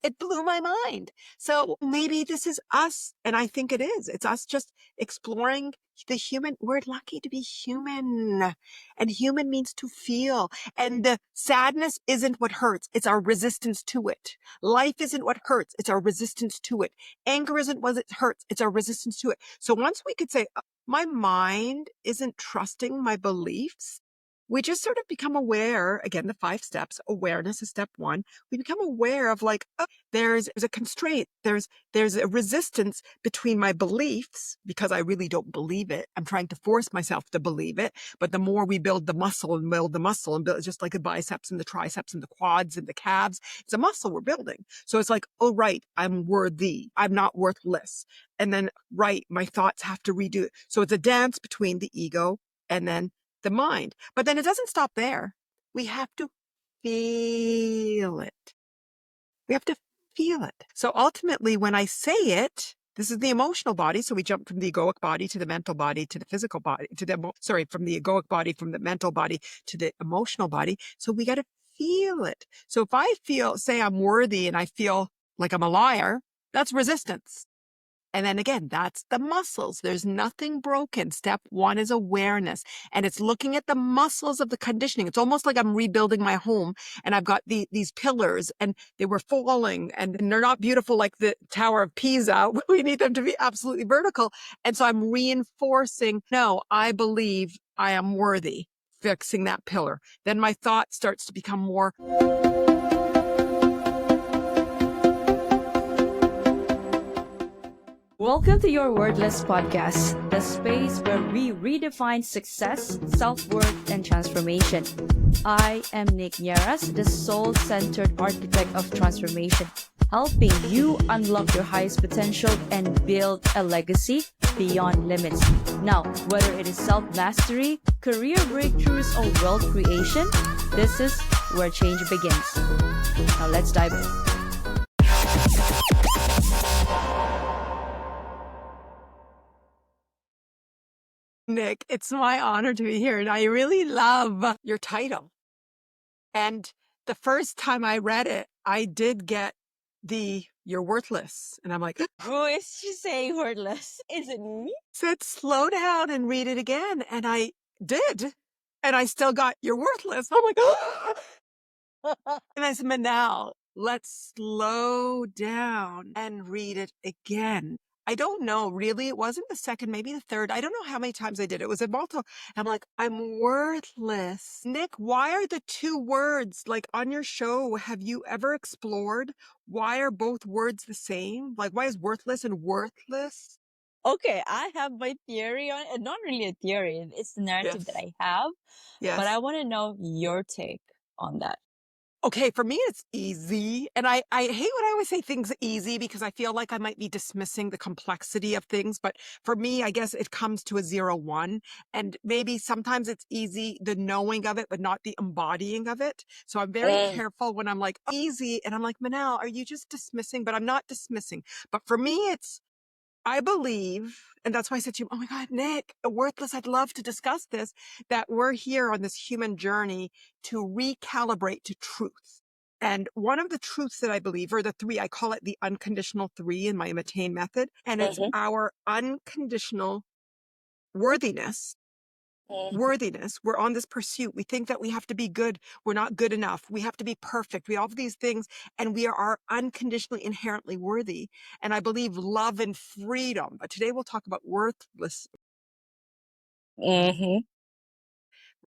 It blew my mind. So maybe this is us, and I think it is. It's us just exploring the human. We're lucky to be human, and human means to feel. And the sadness isn't what hurts. It's our resistance to it. Life isn't what hurts. It's our resistance to it. Anger isn't what it hurts. It's our resistance to it. So once we could say, my mind isn't trusting my beliefs, we just sort of become aware. Again, the 5 steps. Awareness is step 1. We become aware of like, oh, there's a constraint. There's a resistance between my beliefs because I really don't believe it. I'm trying to force myself to believe it. But the more we build the muscle and build the muscle and build, just like the biceps and the triceps and the quads and the calves, it's a muscle we're building. So it's like, oh, right, I'm worthy. I'm not worthless. And then, right, my thoughts have to redo it. So it's a dance between the ego and then the mind. But then it doesn't stop there. We have to feel it. We have to feel it. So ultimately, when I say it, this is the emotional body. So we jump from the egoic body to the mental body to the physical body, from the egoic body, from the mental body to the emotional body. So we got to feel it. So if I say I'm worthy and I feel like I'm a liar, that's resistance. And then again, that's the muscles. There's nothing broken. Step 1 is awareness. And it's looking at the muscles of the conditioning. It's almost like I'm rebuilding my home and I've got these pillars and they were falling and they're not beautiful like the Tower of Pisa. We need them to be absolutely vertical. And so I'm reinforcing, no, I believe I am worthy, fixing that pillar. Then my thought starts to become more. Welcome to your Wordless podcast, the space where we redefine success, self-worth, and transformation. I am Nick Nieras, the soul-centered architect of transformation, helping you unlock your highest potential and build a legacy beyond limits. Now, whether it is self-mastery, career breakthroughs, or wealth creation, this is where change begins. Now let's dive in. Nick, it's my honor to be here. And I really love your title. And the first time I read it, I did get you're worthless. And I'm like, Who is she saying worthless? Is it me? Said, slow down and read it again. And I did. And I still got you're worthless. I'm like, and I said, Manal, let's slow down and read it again. I don't know, really. It wasn't the second, maybe the third. I don't know how many times I did. It was a multiple. I'm like, I'm worthless. Nick, why are the 2 words like on your show? Have you ever explored why are both words the same? Like, why is worthless and worthless? Okay, I have my theory on it. Not really a theory. It's the narrative that I have. Yes. But I want to know your take on that. Okay, for me, it's easy. And I hate when I always say things easy because I feel like I might be dismissing the complexity of things. But for me, I guess it comes to a 0-1. And maybe sometimes it's easy, the knowing of it, but not the embodying of it. So I'm very careful when I'm like, easy. And I'm like, Manal, are you just dismissing? But I'm not dismissing. But for me, I believe, and that's why I said to you, oh my God, Nick, worthless, I'd love to discuss this, that we're here on this human journey to recalibrate to truth. And one of the truths that I believe, or the 3, I call it the unconditional 3 in my MATTAIN method, and it's our unconditional worthiness. Worthiness. We're on this pursuit. We think that we have to be good. We're not good enough. We have to be perfect. We have these things, and we are unconditionally, inherently worthy. And I believe love and freedom. But today we'll talk about worthless.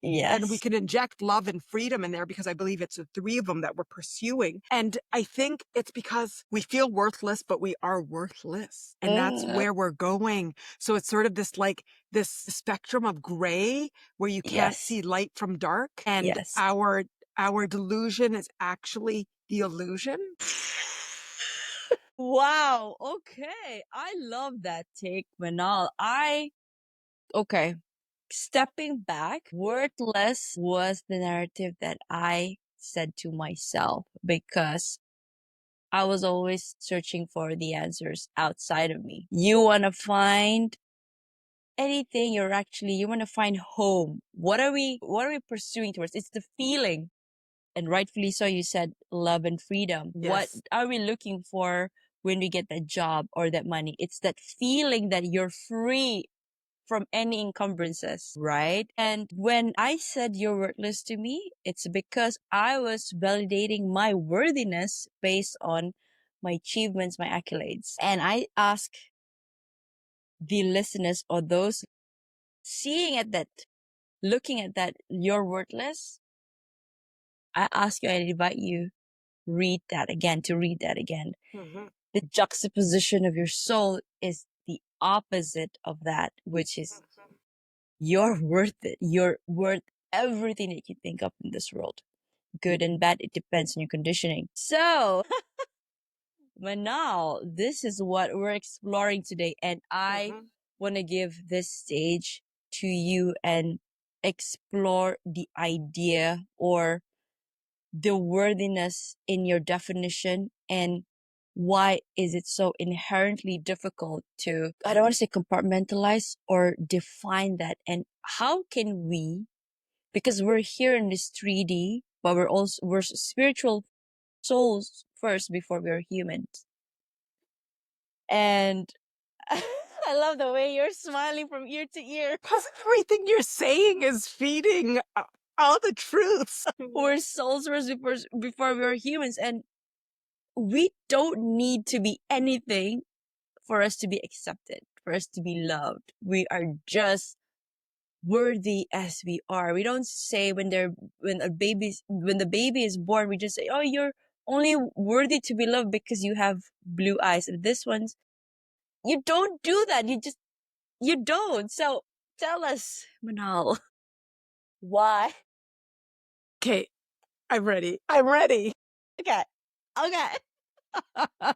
Yes. And we can inject love and freedom in there because I believe it's the 3 of them that we're pursuing. And I think it's because we feel worthless, but we are worthless. And that's where we're going. So it's sort of this spectrum of gray where you can't see light from dark. And our delusion is actually the illusion. Wow. Okay. I love that take, Manal. Okay. Stepping back, worthless was the narrative that I said to myself because I was always searching for the answers outside of me. You want to find anything, you want to find home. What are we pursuing towards? It's the feeling. and rightfully so, you said love and freedom. What Yes. are we looking for when we get that job or that money? It's that feeling that you're free from any encumbrances, right? And when I said you're worthless to me, it's because I was validating my worthiness based on my achievements, my accolades. And I ask the listeners or those seeing at that, looking at that, you're worthless. I ask you, I invite you, read that again, to read that again. Mm-hmm. The juxtaposition of your soul is the opposite of that, which is you're worth it. You're worth everything that you think of in this world. Good and bad, it depends on your conditioning. So, Manal, this is what we're exploring today. And I Mm-hmm. want to give this stage to you and explore the idea or the worthiness in your definition, and why is it so inherently difficult to, I don't want to say compartmentalize or define that, and how can we, because we're here in this 3D, but we're spiritual souls first before we're humans. And I love the way you're smiling from ear to ear. Because everything you're saying is feeding all the truths. We're souls first before we're humans, and we don't need to be anything for us to be accepted, for us to be loved. We are just worthy as we are. We don't say when the baby is born, we just say, "Oh, you're only worthy to be loved because you have blue eyes." And this one's, you don't do that. You don't. So tell us, Manal, why? Okay, I'm ready. I'm ready. Okay. Okay. I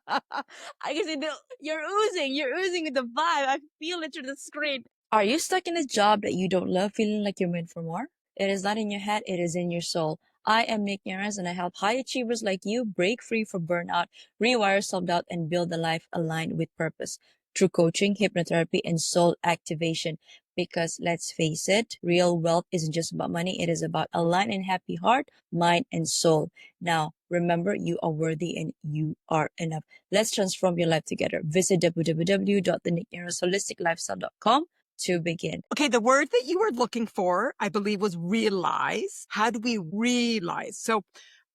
can see you're oozing with the vibe. I feel it through the screen. Are you stuck in a job that you don't love, feeling like you're meant for more? It is not in your head, it is in your soul. I am Nick Yaras, and I help high achievers like you break free from burnout, rewire self-doubt, and build a life aligned with purpose through coaching, hypnotherapy, and soul activation. Because let's face it, real wealth isn't just about money. It is about aligned and happy heart, mind, and soul. Now, remember, you are worthy and you are enough. Let's transform your life together. Visit www.thenickyaras.holisticlifestyle.com to begin. Okay, the word that you were looking for, I believe, was realize. How do we realize? So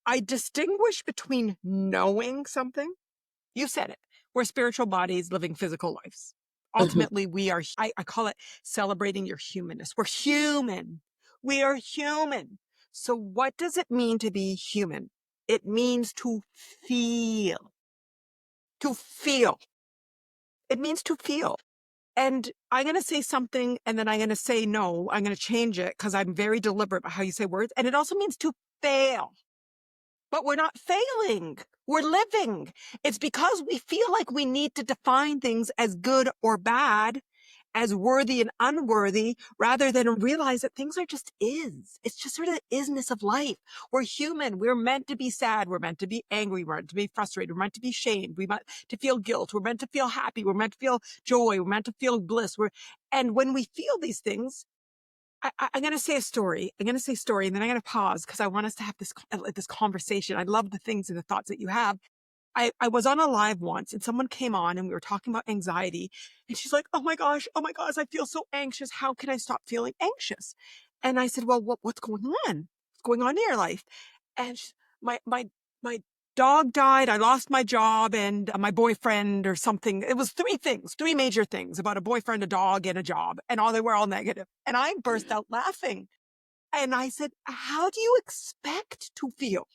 I distinguish between knowing something. You said it. We're spiritual bodies living physical lives. Ultimately, we are, I call it celebrating your humanness. We're human. We are human. So what does it mean to be human? It means to feel. To feel. It means to feel. And I'm going to say something and then I'm going to say no. I'm going to change it because I'm very deliberate about how you say words. And it also means to fail. But we're not failing. We're living. It's because we feel like we need to define things as good or bad, as worthy and unworthy, rather than realize that things are just is. It's just sort of the isness of life. We're human. We're meant to be sad. We're meant to be angry. We're meant to be frustrated. We're meant to be shamed. We're meant to feel guilt. We're meant to feel happy. We're meant to feel joy. We're meant to feel bliss. And when we feel these things, I'm going to say a story. I'm going to say story, and then I'm going to pause because I want us to have this conversation. I love the things and the thoughts that you have. I was on a live once and someone came on and we were talking about anxiety, and she's like, oh my gosh, I feel so anxious. How can I stop feeling anxious? And I said, well, what's going on? What's going on in your life? And my dog died. I lost my job and my boyfriend or something. It was three major things about a boyfriend, a dog, and a job. And they were all negative. And I burst out laughing. And I said, how do you expect to feel?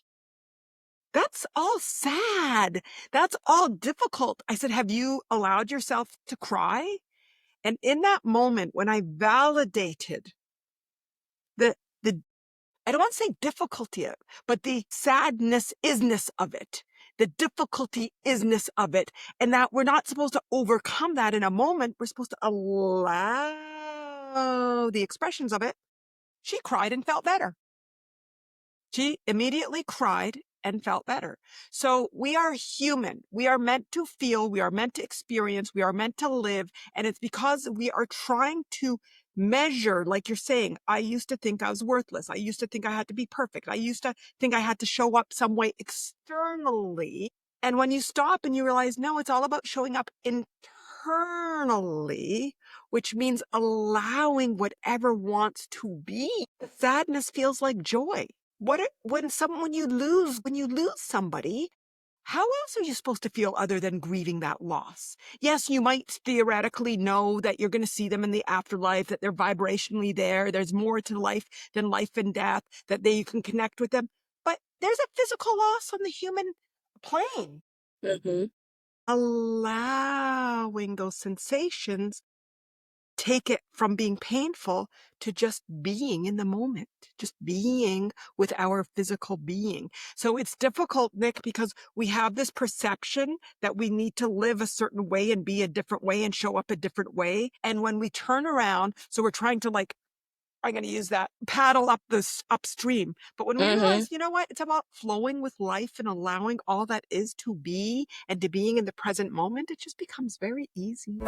That's all sad. That's all difficult. I said, have you allowed yourself to cry? And in that moment, when I validated the I don't want to say difficulty, but the sadness isness of it, the difficulty isness of it, and that we're not supposed to overcome that in a moment. We're supposed to allow the expressions of it. She cried and felt better. She immediately cried and felt better. So we are human. We are meant to feel. We are meant to experience. We are meant to live. And it's because we are trying to measure, like you're saying, I used to think I was worthless. I used to think I had to be perfect. I used to think I had to show up some way externally. And when you stop and you realize, no, it's all about showing up internally, which means allowing whatever wants to be. The sadness feels like joy. When you lose somebody, how else are you supposed to feel other than grieving that loss? Yes, you might theoretically know that you're going to see them in the afterlife, that they're vibrationally there. There's more to life than life and death, that you can connect with them. But there's a physical loss on the human plane. Mm-hmm. Allowing those sensations take it from being painful to just being in the moment, just being with our physical being. So it's difficult, Nick, because we have this perception that we need to live a certain way and be a different way and show up a different way. And when we turn around, so we're trying to I'm going to use that, paddle up this upstream. But when we realize, you know what, it's about flowing with life and allowing all that is to be and to being in the present moment, it just becomes very easy.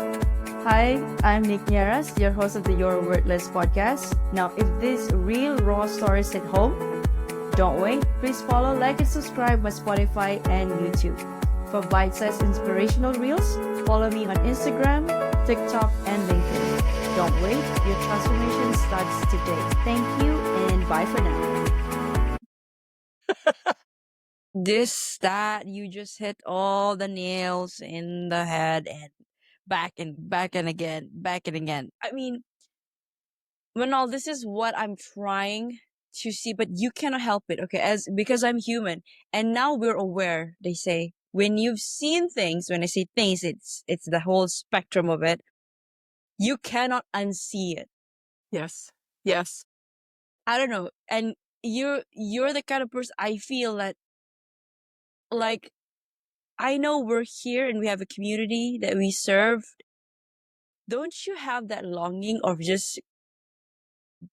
Hi, I'm Nick Nieras, your host of the Your Worthless podcast. Now, if these real raw stories hit home, don't wait. Please follow, like, and subscribe my Spotify and YouTube. For bite-sized inspirational reels, follow me on Instagram, TikTok, and LinkedIn. Don't wait, your transformation starts today. Thank you, and bye for now. You just hit all the nails in the head and back and again. I mean, Manal, this is what I'm trying to see, but you cannot help it, okay? Because I'm human, and now we're aware. They say when you've seen things, when I say things, it's the whole spectrum of it. You cannot unsee it. Yes. I don't know, and you're the kind of person I feel that, like, I know we're here and we have a community that we serve. Don't you have that longing of just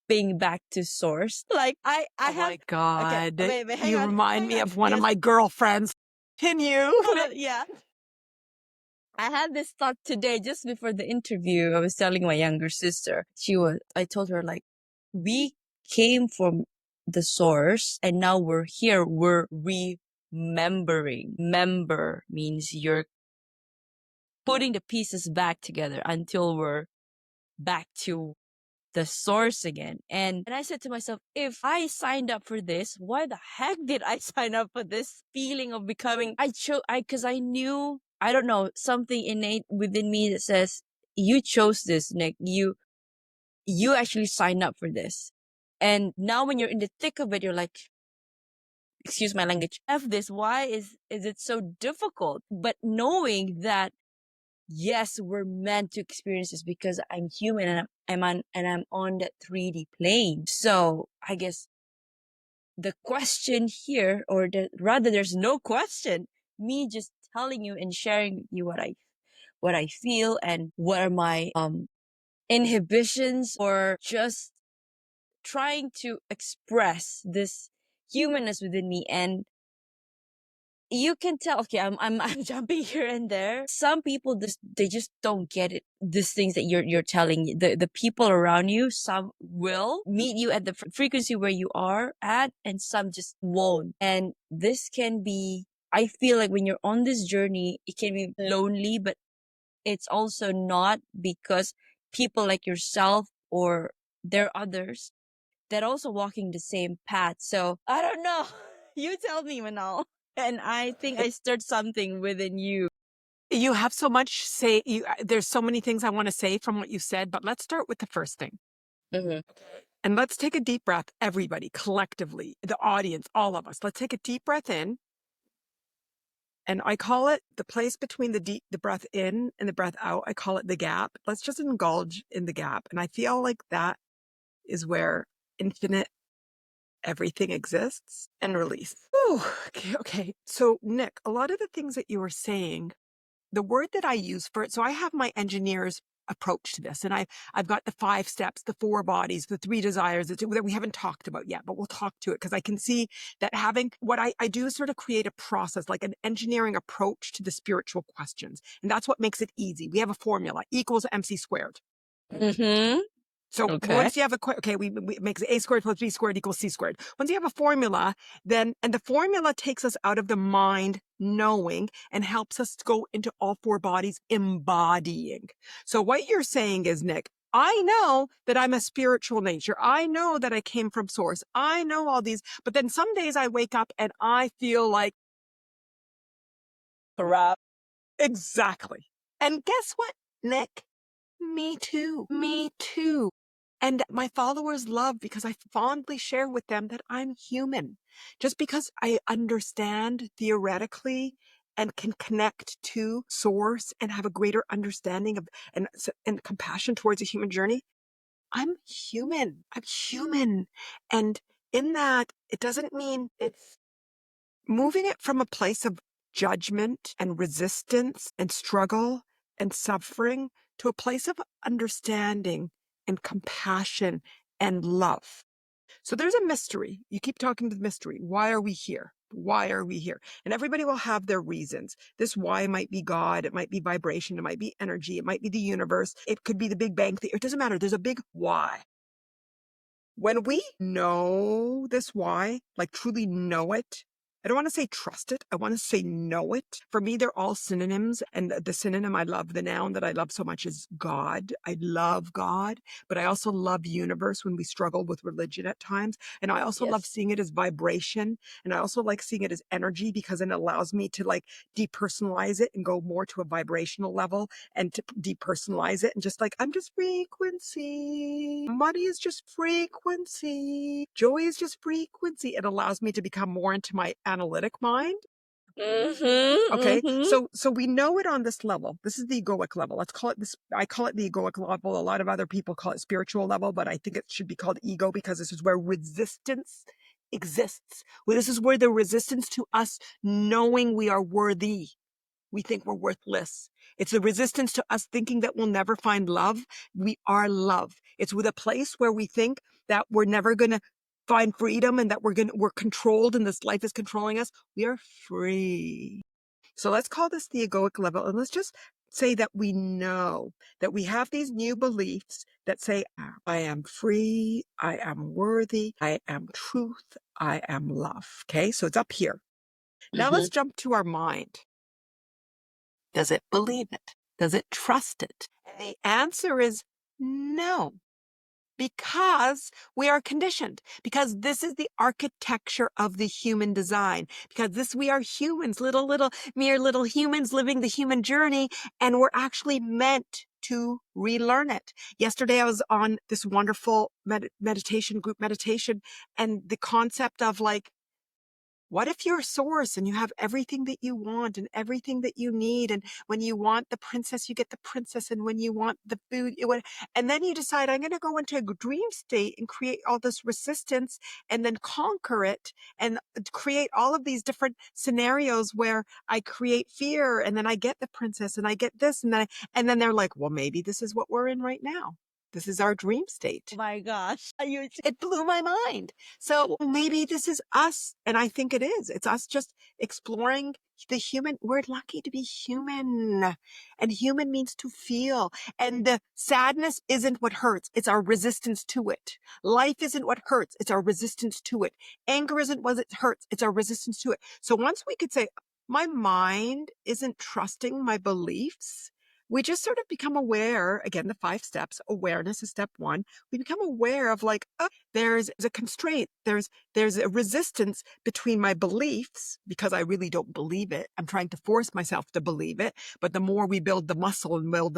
being back to source? Like I Oh have. my God. Okay, wait, hang You on, remind me hang on, of one of because my girlfriends. Can you? yeah, I had this thought today just before the interview. I was telling my younger sister. I told her, like, we came from the source and now we're here. We're remembering. Member means you're putting the pieces back together until we're back to the source again. And I said to myself, if I signed up for this, why the heck did I sign up for this feeling of becoming? Because I knew, I don't know, something innate within me that says, you chose this, Nick. You actually signed up for this. And now when you're in the thick of it, you're like, excuse my language, F this. Why is it so difficult? But knowing that, yes, we're meant to experience this because I'm human and I'm on that 3D plane. So I guess the question here, rather, there's no question. Me just telling you and sharing with you what I feel and what are my inhibitions, or just trying to express this humanness within me. And you can tell, okay, I'm jumping here and there. Some people they just don't get it. These things that you're telling, the people around you, some will meet you at the frequency where you are at, and some just won't. And this can be, I feel like when you're on this journey, it can be lonely, but it's also not, because people like yourself, or there are others that also walking the same path. So I don't know. You tell me, Manal. And I think I stirred something within you. You have so much there's so many things I want to say from what you said, but let's start with the first thing. Mm-hmm. And let's take a deep breath, everybody, collectively, the audience, all of us. Let's take a deep breath in. And I call it the place between the breath in and the breath out. I call it the gap. Let's just indulge in the gap. And I feel like that is where infinite everything exists, and release. Ooh, okay. So Nick, a lot of the things that you were saying, the word that I use for it, so I have my engineer's approach to this, and I've got the 5 steps, the 4 bodies, the 3 desires that we haven't talked about yet, but we'll talk to it, because I can see that having what I do is sort of create a process, like an engineering approach to the spiritual questions. And that's what makes it easy. We have a formula, equals MC squared. Mm-hmm. So Okay. once you have we makes a squared plus b squared equals c squared. Once you have a formula, and the formula takes us out of the mind knowing and helps us go into all four bodies embodying. So what you're saying is, Nick, I know that I'm a spiritual nature. I know that I came from source. I know all these, but then some days I wake up and I feel like Corrupt. exactly. And guess what, Nick? Me too. Me too. And my followers love because I fondly share with them that I'm human. Just because I understand theoretically and can connect to source and have a greater understanding of and compassion towards a human journey, I'm human. I'm human. And in that, it doesn't mean it's moving it from a place of judgment and resistance and struggle and suffering to a place of understanding and compassion and love. So there's a mystery. You keep talking to the mystery. Why are we here? Why are we here? And everybody will have their reasons. This why might be God. It might be vibration. It might be energy. It might be the universe. It could be the Big Bang Theory. It doesn't matter. There's a big why. When we know this why, like truly know it, I don't want to say trust it. I want to say know it. For me, they're all synonyms. And the synonym I love, the noun that I love so much is God. I love God, but I also love universe when we struggle with religion at times. And I also love seeing it as vibration. And I also like seeing it as energy because it allows me to like depersonalize it and go more to a vibrational level and to depersonalize it and just like, I'm just frequency. Money is just frequency. Joy is just frequency. It allows me to become more into my analytic mind. Okay. So we know it on this level. This is the egoic level. Let's call it this. I call it the egoic level. A lot of other people call it spiritual level, but I think it should be called ego because this is where resistance exists. Well, this is where the resistance to us knowing we are worthy. We think we're worthless. It's the resistance to us thinking that we'll never find love. We are love. It's with a place where we think that we're never going to find freedom and that we're controlled and this life is controlling us. We are free. So let's call this the egoic level. And let's just say that we know that we have these new beliefs that say, I am free. I am worthy. I am truth. I am love. Okay. So it's up here. Now let's jump to our mind. Does it believe it? Does it trust it? And the answer is no, because we are conditioned, because this is the architecture of the human design, because we are humans, mere little humans living the human journey, and we're actually meant to relearn it. Yesterday, I was on this wonderful meditation, group meditation, and the concept of like, what if you're a source and you have everything that you want and everything that you need? And when you want the princess, you get the princess. And when you want the food, and then you decide, I'm going to go into a dream state and create all this resistance and then conquer it and create all of these different scenarios where I create fear and then I get the princess and I get this. And then they're like, well, maybe this is what we're in right now. This is our dream state. Oh my gosh. It blew my mind. So maybe this is us. And I think it is. It's us just exploring the human. We're lucky to be human. And human means to feel. And the sadness isn't what hurts. It's our resistance to it. Life isn't what hurts. It's our resistance to it. Anger isn't what it hurts. It's our resistance to it. So once we could say, my mind isn't trusting my beliefs, we just sort of become aware. Again, the 5 steps. Awareness is step 1. We become aware of like, oh, there's a constraint. There's a resistance between my beliefs because I really don't believe it. I'm trying to force myself to believe it. But the more we build the muscle and build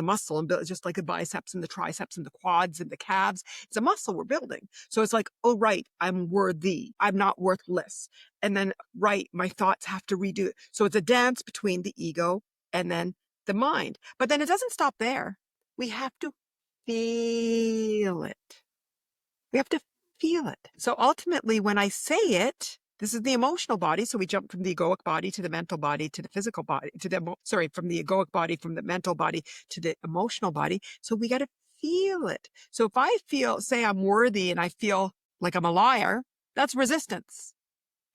just like the biceps and the triceps and the quads and the calves, it's a muscle we're building. So it's like, oh, right, I'm worthy. I'm not worthless. And then, right, my thoughts have to redo it. So it's a dance between the ego and then the mind. But then it doesn't stop there. We have to feel it. We have to feel it. So ultimately, when I say it, this is the emotional body. So we jump from the egoic body to the mental body to the physical body, from the egoic body, from the mental body to the emotional body. So we got to feel it. So if I say I'm worthy and I feel like I'm a liar, that's resistance.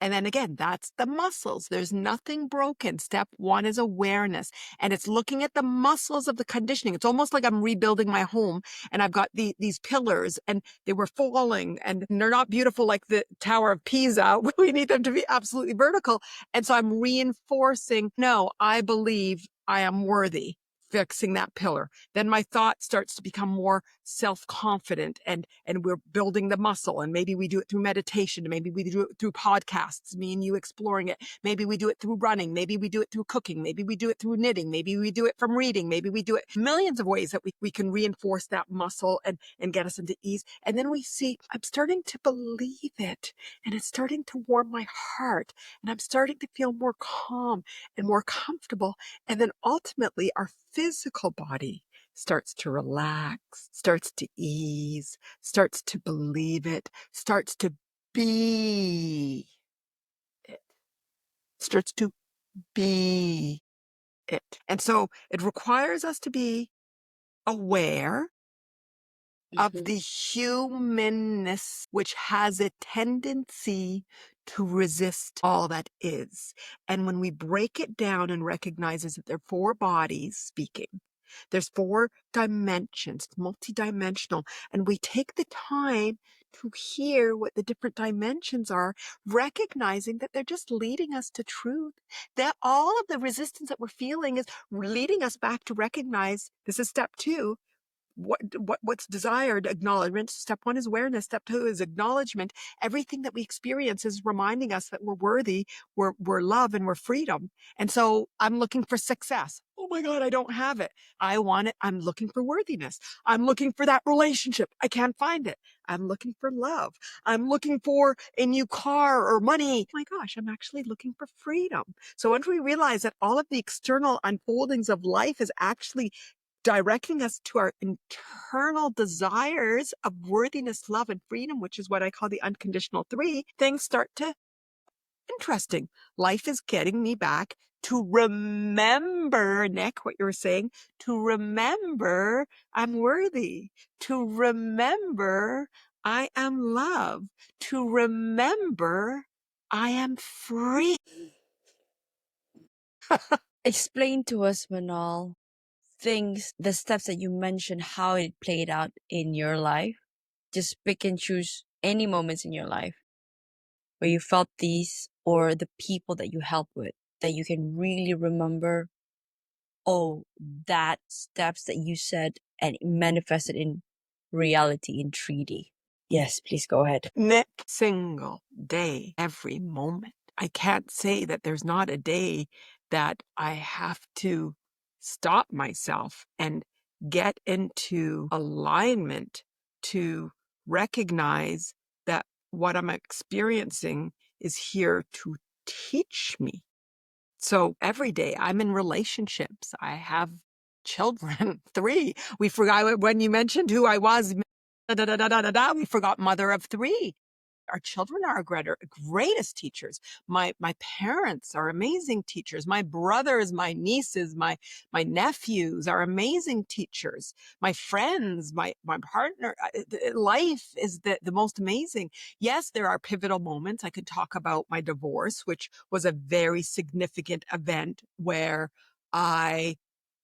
And then again, that's the muscles. There's nothing broken. Step one is awareness. And it's looking at the muscles of the conditioning. It's almost like I'm rebuilding my home and I've got these pillars and they were falling and they're not beautiful like the Tower of Pisa. We need them to be absolutely vertical. And so I'm reinforcing, no, I believe I am worthy. Fixing that pillar. Then my thought starts to become more self-confident and we're building the muscle. And maybe we do it through meditation. Maybe we do it through podcasts, me and you exploring it. Maybe we do it through running. Maybe we do it through cooking. Maybe we do it through knitting. Maybe we do it from reading. Maybe we do it millions of ways that we can reinforce that muscle and get us into ease. And then we see, I'm starting to believe it and it's starting to warm my heart and I'm starting to feel more calm and more comfortable. And then ultimately our physical body starts to relax, starts to ease, starts to believe it, starts to be it, starts to be it. And so it requires us to be aware of the humanness, which has a tendency to resist all that is. And when we break it down and recognizes that there are 4 bodies speaking, there's 4 dimensions, multidimensional, and we take the time to hear what the different dimensions are, recognizing that they're just leading us to truth, that all of the resistance that we're feeling is leading us back to recognize, this is step 2, what's desired. Acknowledgement. Step 1 is awareness. Step 2 is acknowledgement. Everything that we experience is reminding us that we're worthy, we're love, and we're freedom. And so I'm looking for success. Oh my God, I don't have it. I want it. I'm looking for worthiness. I'm looking for that relationship. I can't find it. I'm looking for love. I'm looking for a new car or money. Oh my gosh, I'm actually looking for freedom. So once we realize that all of the external unfoldings of life is actually directing us to our internal desires of worthiness, love, and freedom, which is what I call the unconditional 3, things start to interesting. Life is getting me back to remember, Nick, what you were saying, to remember I'm worthy, to remember I am love, to remember I am free. Explain to us, Manal, the steps that you mentioned, how it played out in your life. Just pick and choose any moments in your life where you felt these or the people that you helped with that you can really remember. Oh, that steps that you said and it manifested in reality in 3D. Yes, please go ahead. Nick, single day, every moment. I can't say that there's not a day that I have to stop myself and get into alignment to recognize that what I'm experiencing is here to teach me. So every day I'm in relationships. I have children, 3. We forgot when you mentioned who I was. We forgot mother of 3. Our children are our greatest teachers. My parents are amazing teachers. My brothers, my nieces, my nephews are amazing teachers. My friends, my partner. Life is the most amazing. Yes, there are pivotal moments. I could talk about my divorce, which was a very significant event where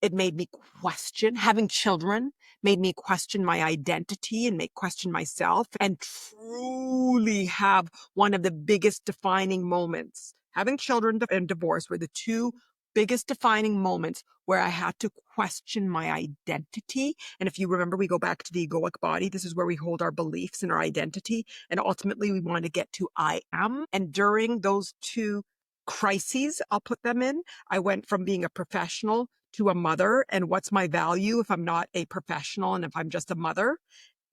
it made me question having children, made me question my identity and make question myself, and truly have one of the biggest defining moments. Having children and divorce were the 2 biggest defining moments where I had to question my identity. And if you remember, we go back to the egoic body. This is where we hold our beliefs and our identity. And ultimately we want to get to I am. And during those 2 crises, I'll put them in, I went from being a professional to a mother, and what's my value if I'm not a professional and if I'm just a mother.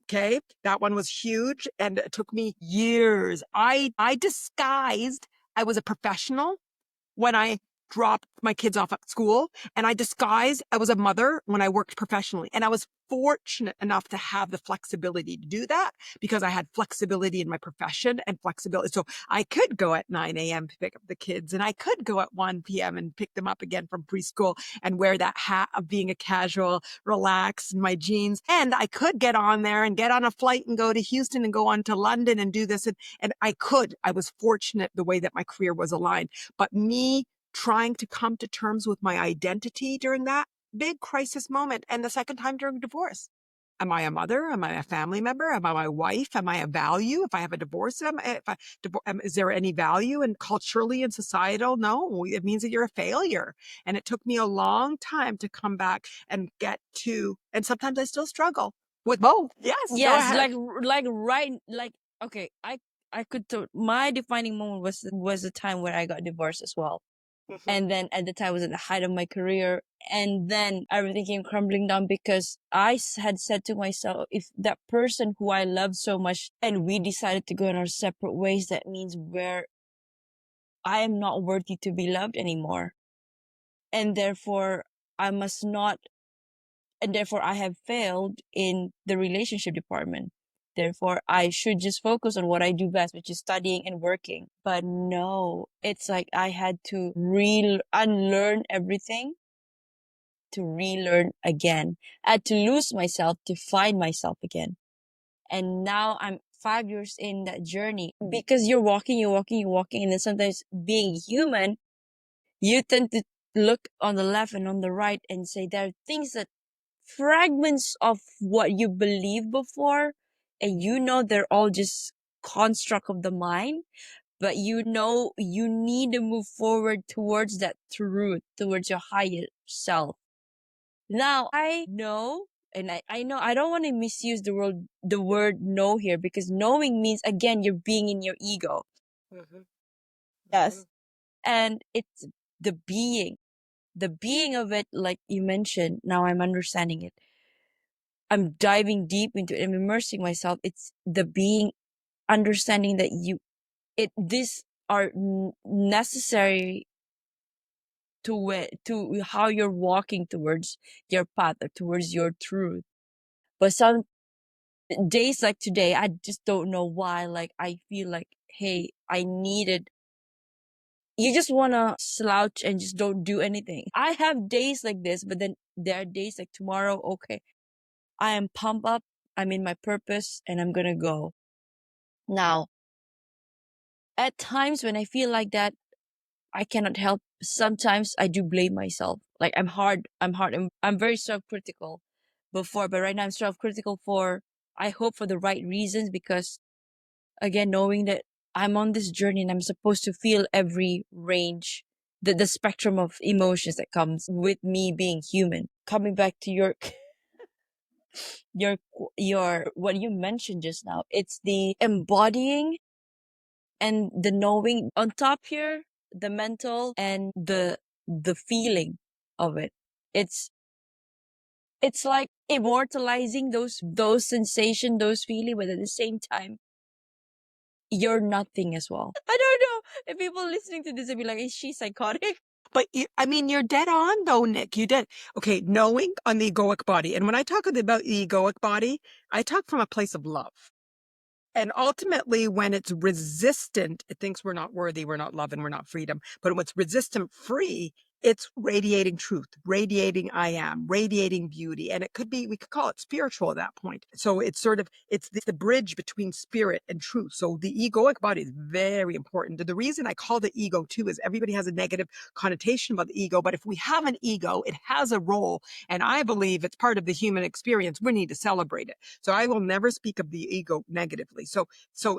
Okay, that one was huge, and it took me years. I disguised I was a professional when I dropped my kids off at school, and I disguised I was a mother when I worked professionally. And I was fortunate enough to have the flexibility to do that because I had flexibility in my profession and flexibility. So I could go at 9 a.m. to pick up the kids, and I could go at 1 p.m. and pick them up again from preschool and wear that hat of being a casual, relaxed in my jeans. And I could get on there and get on a flight and go to Houston and go on to London and do this. And I was fortunate the way that my career was aligned. But me trying to come to terms with my identity during that big crisis moment, and the second time during divorce. Am I a mother? Am I a family member? Am I my wife? Am I a value? If I have a divorce, is there any value? And culturally and societal, no, it means that you're a failure. And it took me a long time to come back and get to, and sometimes I still struggle with both. Yes, go Yes, ahead. okay, I could my defining moment was the time when I got divorced as well. Mhm. And then at the time I was at the height of my career, and then everything came crumbling down because I had said to myself, if that person who I loved so much and we decided to go in our separate ways, that means I am not worthy to be loved anymore. And therefore I must not, and therefore I have failed in the relationship department. Therefore, I should just focus on what I do best, which is studying and working. But no, it's like I had to unlearn everything to relearn again. I had to lose myself to find myself again. And now I'm 5 years in that journey because you're walking, and then sometimes being human, you tend to look on the left and on the right and say there are things that fragments of what you believed before, and they're all just construct of the mind, but you need to move forward towards that truth, towards your higher self. Now I know, and I know I don't want to misuse the word know here, because knowing means again you're being in your ego. Mhm. Yes. And it's the being of it, like you mentioned. Now I'm understanding it. I'm diving deep into it. I'm immersing myself. It's the being, understanding that these are necessary to how you're walking towards your path or towards your truth. But some days like today, I just don't know why. Like, I feel like, hey, you just want to slouch and just don't do anything. I have days like this, but then there are days like tomorrow, okay, I am pumped up, I'm in my purpose, and I'm gonna go. Now, at times when I feel like that, I cannot help. Sometimes I do blame myself. Like, I'm very self-critical before, but right now I'm self-critical I hope for the right reasons, because again, knowing that I'm on this journey and I'm supposed to feel every range, the spectrum of emotions that comes with me being human. Coming back to your what you mentioned just now, it's the embodying and the knowing on top here, the mental and the feeling of it. It's like immortalizing those sensation, those feeling, but at the same time you're nothing as well. I don't know if people listening to this will be like, is she psychotic? But you're dead on though, Nick. You did. Okay, knowing on the egoic body. And when I talk about the egoic body, I talk from a place of love. And ultimately, when it's resistant, it thinks we're not worthy, we're not love, and we're not freedom. But when it's resistant free, it's radiating truth, radiating I am, radiating beauty. And we could call it spiritual at that point. So it's the bridge between spirit and truth. So the egoic body is very important. The reason I call the ego too is everybody has a negative connotation about the ego. But if we have an ego, it has a role. And I believe it's part of the human experience. We need to celebrate it. So I will never speak of the ego negatively. So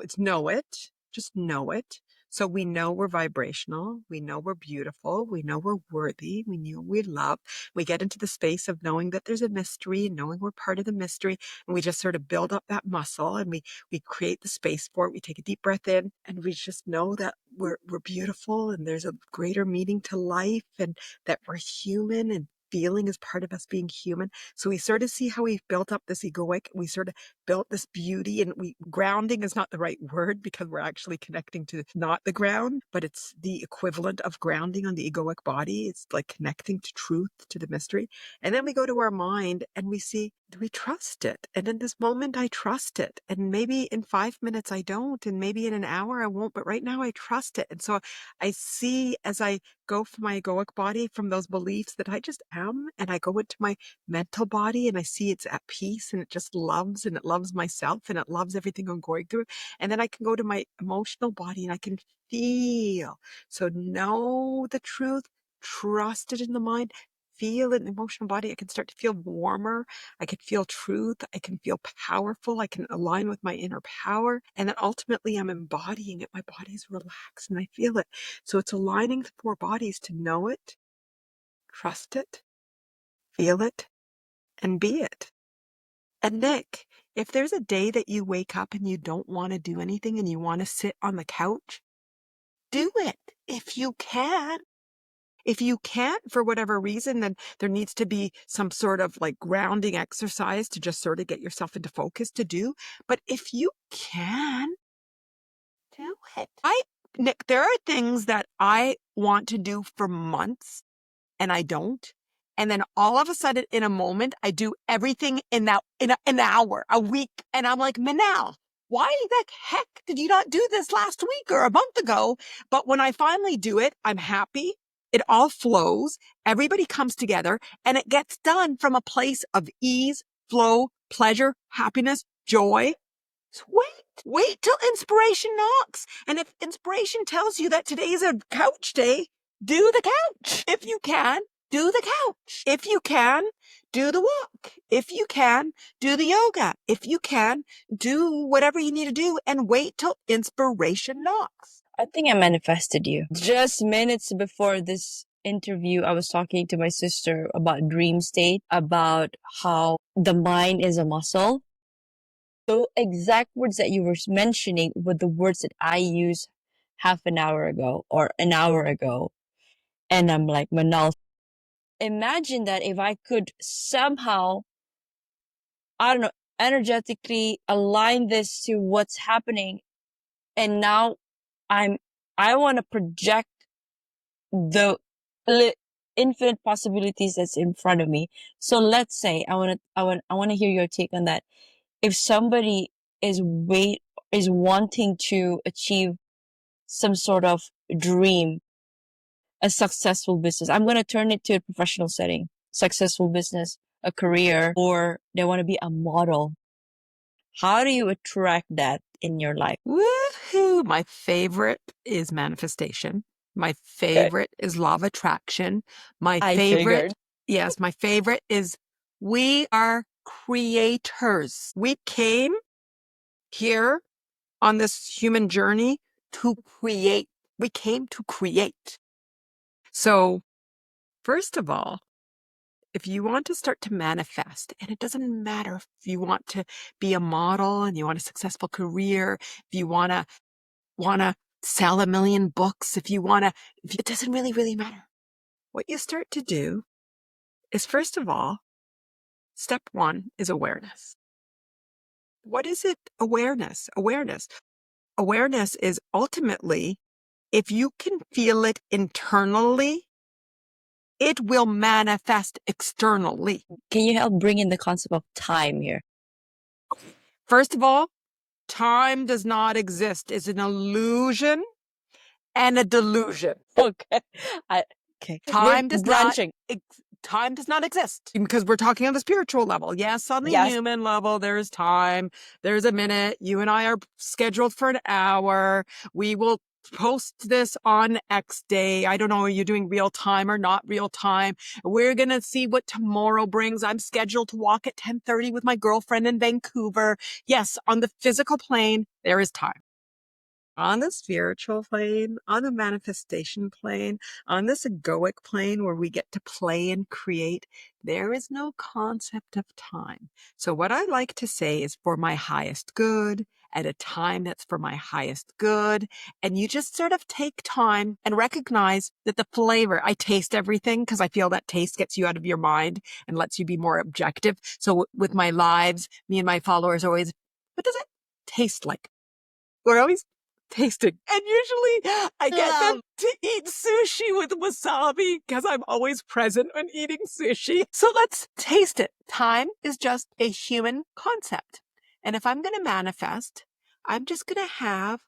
it's know it, just know it. So we know we're vibrational. We know we're beautiful. We know we're worthy. We know we love. We get into the space of knowing that there's a mystery and knowing we're part of the mystery. And we just sort of build up that muscle and we create the space for it. We take a deep breath in and we just know that we're beautiful and there's a greater meaning to life and that we're human and feeling is part of us being human. So we sort of see how we've built up this egoic. We sort of built this beauty, and grounding is not the right word because we're actually connecting to not the ground, but it's the equivalent of grounding on the egoic body. It's like connecting to truth, to the mystery. And then we go to our mind and we see, do we trust it? And in this moment, I trust it. And maybe in 5 minutes, I don't. And maybe in an hour, I won't. But right now, I trust it. And so I see as I go from my egoic body, from those beliefs that I just am, and I go into my mental body and I see it's at peace and it just loves, and it loves myself and it loves everything I'm going through. And then I can go to my emotional body and I can feel. So know the truth, trust it in the mind, feel it in the emotional body. I can start to feel warmer. I can feel truth. I can feel powerful. I can align with my inner power. And then ultimately I'm embodying it. My body's relaxed and I feel it. So it's aligning the 4 bodies to know it, trust it, feel it, and be it. And Nick, if there's a day that you wake up and you don't want to do anything and you want to sit on the couch, do it if you can. If you can't, for whatever reason, then there needs to be some sort of like grounding exercise to just sort of get yourself into focus to do. But if you can, do it. Nick, there are things that I want to do for months and I don't. And then all of a sudden in a moment, I do everything in an hour, a week. And I'm like, Manal, why the heck did you not do this last week or a month ago? But when I finally do it, I'm happy. It all flows. Everybody comes together and it gets done from a place of ease, flow, pleasure, happiness, joy. So wait till inspiration knocks. And if inspiration tells you that today's a couch day, do the couch. If you can, do the couch. If you can, do the walk. If you can, do the yoga. If you can, do whatever you need to do and wait till inspiration knocks. I think I manifested you. Just minutes before this interview, I was talking to my sister about dream state, about how the mind is a muscle. The exact words that you were mentioning were the words that I used half an hour ago or an hour ago. And I'm like, Manal, imagine that if I could somehow, I don't know, energetically align this to what's happening. And now I want to project the infinite possibilities that's in front of me. So let's say I want to hear your take on that. If somebody is wanting to achieve some sort of dream, a successful business, I'm going to turn it to a professional setting, successful business, a career, or they want to be a model. How do you attract that in your life? Woohoo! My favorite is manifestation. My favorite is law of attraction. My favorite is we are creators. We came here on this human journey to create. We came to create. So, first of all, if you want to start to manifest, and it doesn't matter if you want to be a model and you want a successful career, if you want to sell 1 million books, it doesn't really matter. What you start to do is, first of all, step 1 is awareness. What is it? Awareness. Awareness is ultimately, if you can feel it internally, it will manifest externally. Can you help bring in the concept of time here? First of all, time does not exist. It's an illusion and a delusion. Okay. Time does not exist because we're talking on the spiritual level. Yes, on the human level, there's time. There's a minute. You and I are scheduled for an hour. We will post this on X day. I don't know, are you doing real time or not real time? We're going to see what tomorrow brings. I'm scheduled to walk at 10:30 with my girlfriend in Vancouver. Yes, on the physical plane, there is time. On the spiritual plane, on the manifestation plane, on this egoic plane where we get to play and create, there is no concept of time. So what I like to say is, for my highest good at a time that's for my highest good. And you just sort of take time and recognize that the flavor, I taste everything because I feel that taste gets you out of your mind and lets you be more objective. So with my lives, me and my followers always, what does it taste like? We're always tasting. And usually I get them to eat sushi with wasabi because I'm always present when eating sushi. So let's taste it. Time is just a human concept. And if I'm going to manifest, I'm just going to have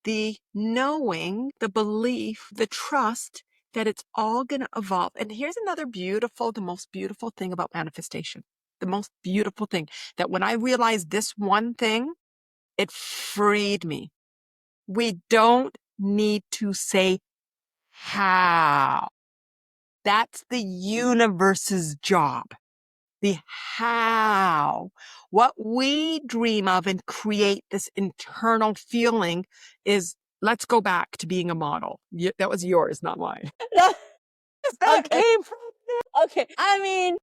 the knowing, the belief, the trust that it's all going to evolve. And here's another the most beautiful thing about manifestation. The most beautiful thing that when I realized this one thing, it freed me. We don't need to say how. That's the universe's job. The how. What we dream of and create this internal feeling is, let's go back to being a model. That was yours, not mine. That Okay. came from. Okay. I mean,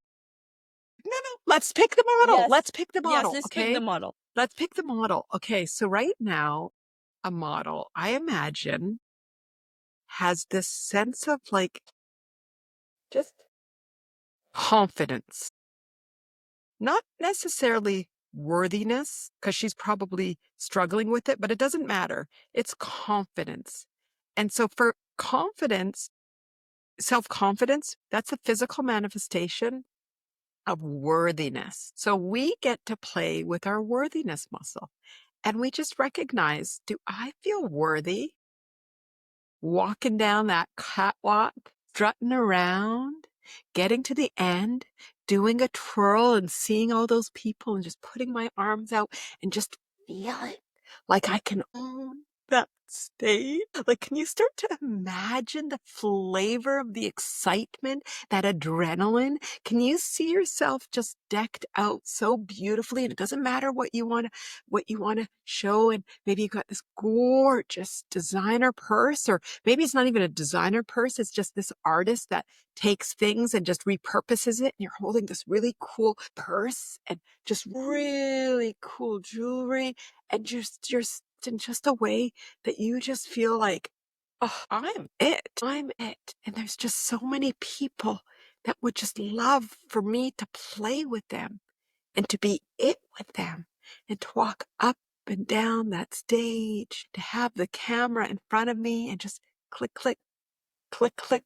No. Let's pick the model. yes. Let's pick the Yes, model. let's Okay. pick the model. Let's pick the model. Okay. So right now, a model, I imagine, has this sense of like just confidence, not necessarily worthiness, because she's probably struggling with it, but it doesn't matter. It's confidence. And so for confidence, self-confidence, that's a physical manifestation of worthiness. So we get to play with our worthiness muscle and we just recognize, do I feel worthy walking down that catwalk, strutting around, getting to the end, doing a twirl and seeing all those people and just putting my arms out and just feeling like I can own that stage? Like, can you start to imagine the flavor of the excitement, that adrenaline? Can you see yourself just decked out so beautifully? And it doesn't matter what you want to show. And maybe you got this gorgeous designer purse, or maybe it's not even a designer purse. It's just this artist that takes things and just repurposes it. And you're holding this really cool purse and just really cool jewelry. And you're in just a way that you just feel like, oh, I'm it. I'm it. And there's just so many people that would just love for me to play with them and to be it with them and to walk up and down that stage, to have the camera in front of me and just click, click, click, click,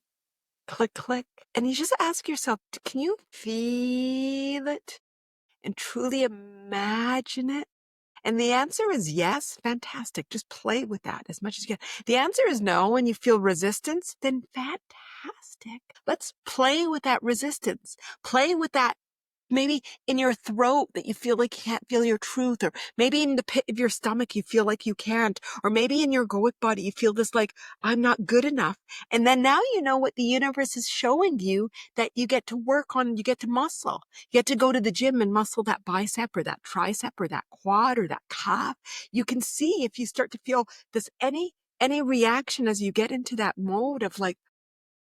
click, click. And you just ask yourself, can you feel it and truly imagine it? And the answer is yes. Fantastic. Just play with that as much as you can. The answer is no, and you feel resistance, then fantastic. Let's play with that resistance. Play with that. Maybe in your throat that you feel like you can't feel your truth, or maybe in the pit of your stomach you feel like you can't, or maybe in your egoic body you feel this like, I'm not good enough. And then now you know what the universe is showing you that you get to work on, you get to muscle. You get to go to the gym and muscle that bicep or that tricep or that quad or that calf. You can see if you start to feel this any reaction as you get into that mode of like,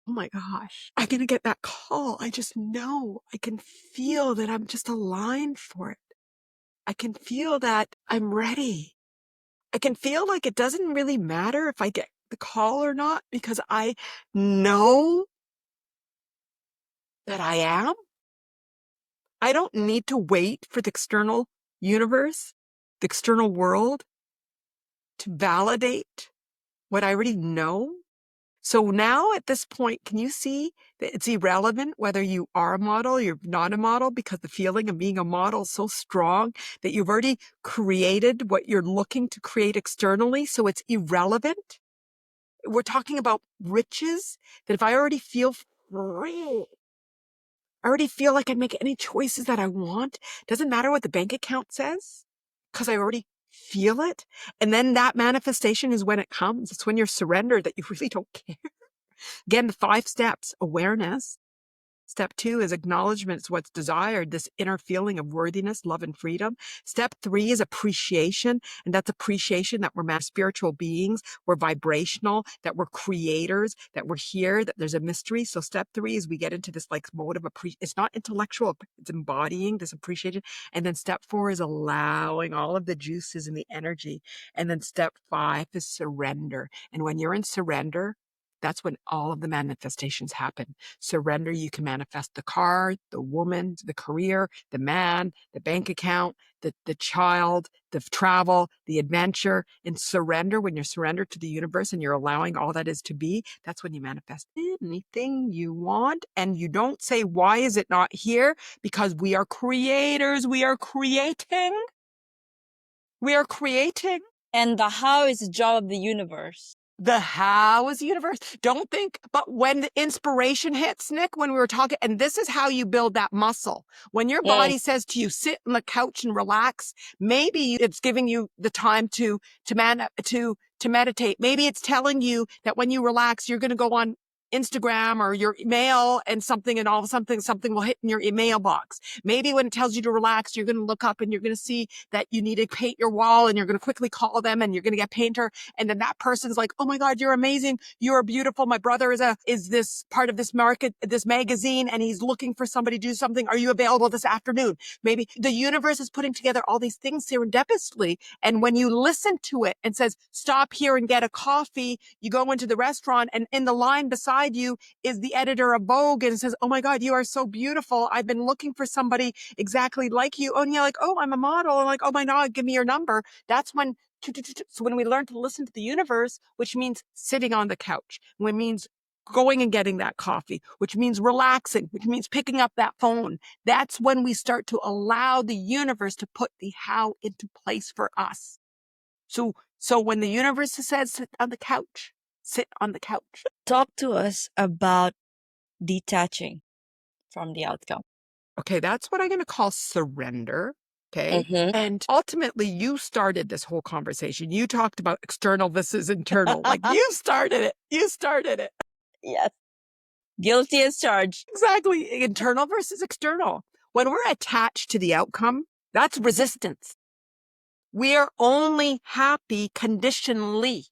oh my gosh, I'm going to get that call. I just know, I can feel that I'm just aligned for it. I can feel that I'm ready. I can feel like it doesn't really matter if I get the call or not, because I know that I am. I don't need to wait for the external universe, the external world to validate what I already know. So now at this point, can you see that it's irrelevant whether you are a model or you're not a model, because the feeling of being a model is so strong that you've already created what you're looking to create externally. So it's irrelevant. We're talking about riches, that if I already feel free, I already feel like I can make any choices that I want. Doesn't matter what the bank account says, because I already feel it. And then that manifestation is when it comes. It's when you're surrendered that you really don't care. Again, the 5 steps: awareness, Step 2 is acknowledgement. It's what's desired, this inner feeling of worthiness, love, and freedom. Step 3 is appreciation. And that's appreciation that we're spiritual beings, we're vibrational, that we're creators, that we're here, that there's a mystery. So step 3 is we get into this like mode of it's not intellectual, it's embodying this appreciation. And then step 4 is allowing all of the juices and the energy. And then step 5 is surrender. And when you're in surrender, that's when all of the manifestations happen. Surrender, you can manifest the car, the woman, the career, the man, the bank account, the child, the travel, the adventure. And surrender, when you're surrendered to the universe and you're allowing all that is to be, that's when you manifest anything you want. And you don't say, why is it not here? Because we are creators. We are creating. We are creating. And the how is the job of the universe. The how is the universe. Don't think, but when the inspiration hits, Nick, when we were talking, and this is how you build that muscle. When your body says to you, sit on the couch and relax, maybe it's giving you the time to meditate. Maybe it's telling you that when you relax, you're going to go on Instagram or your email and something, and all of something will hit in your email box. Maybe when it tells you to relax, you're going to look up and you're going to see that you need to paint your wall, and you're going to quickly call them and you're going to get a painter. And then that person's like, oh my God, you're amazing. You're beautiful. My brother is this part of this market, this magazine, and he's looking for somebody to do something. Are you available this afternoon? Maybe the universe is putting together all these things serendipitously. And when you listen to it and says, stop here and get a coffee, you go into the restaurant, and in the line beside you is the editor of Vogue, and says, oh my God, you are so beautiful. I've been looking for somebody exactly like you. Oh, and you're like, oh, I'm a model. And like, oh my God, give me your number. That's when, so when we learn to listen to the universe, which means sitting on the couch, which means going and getting that coffee, which means relaxing, which means picking up that phone. That's when we start to allow the universe to put the how into place for us. So when the universe says sit on the couch, sit on the couch. Talk to us about detaching from the outcome. Okay, that's what I'm going to call surrender. Okay. And ultimately, you started this whole conversation. You talked about external versus internal. Like you started it. You started it. Yes. Guilty as charged. Exactly. Internal versus external. When we're attached to the outcome, that's resistance. We are only happy conditionally.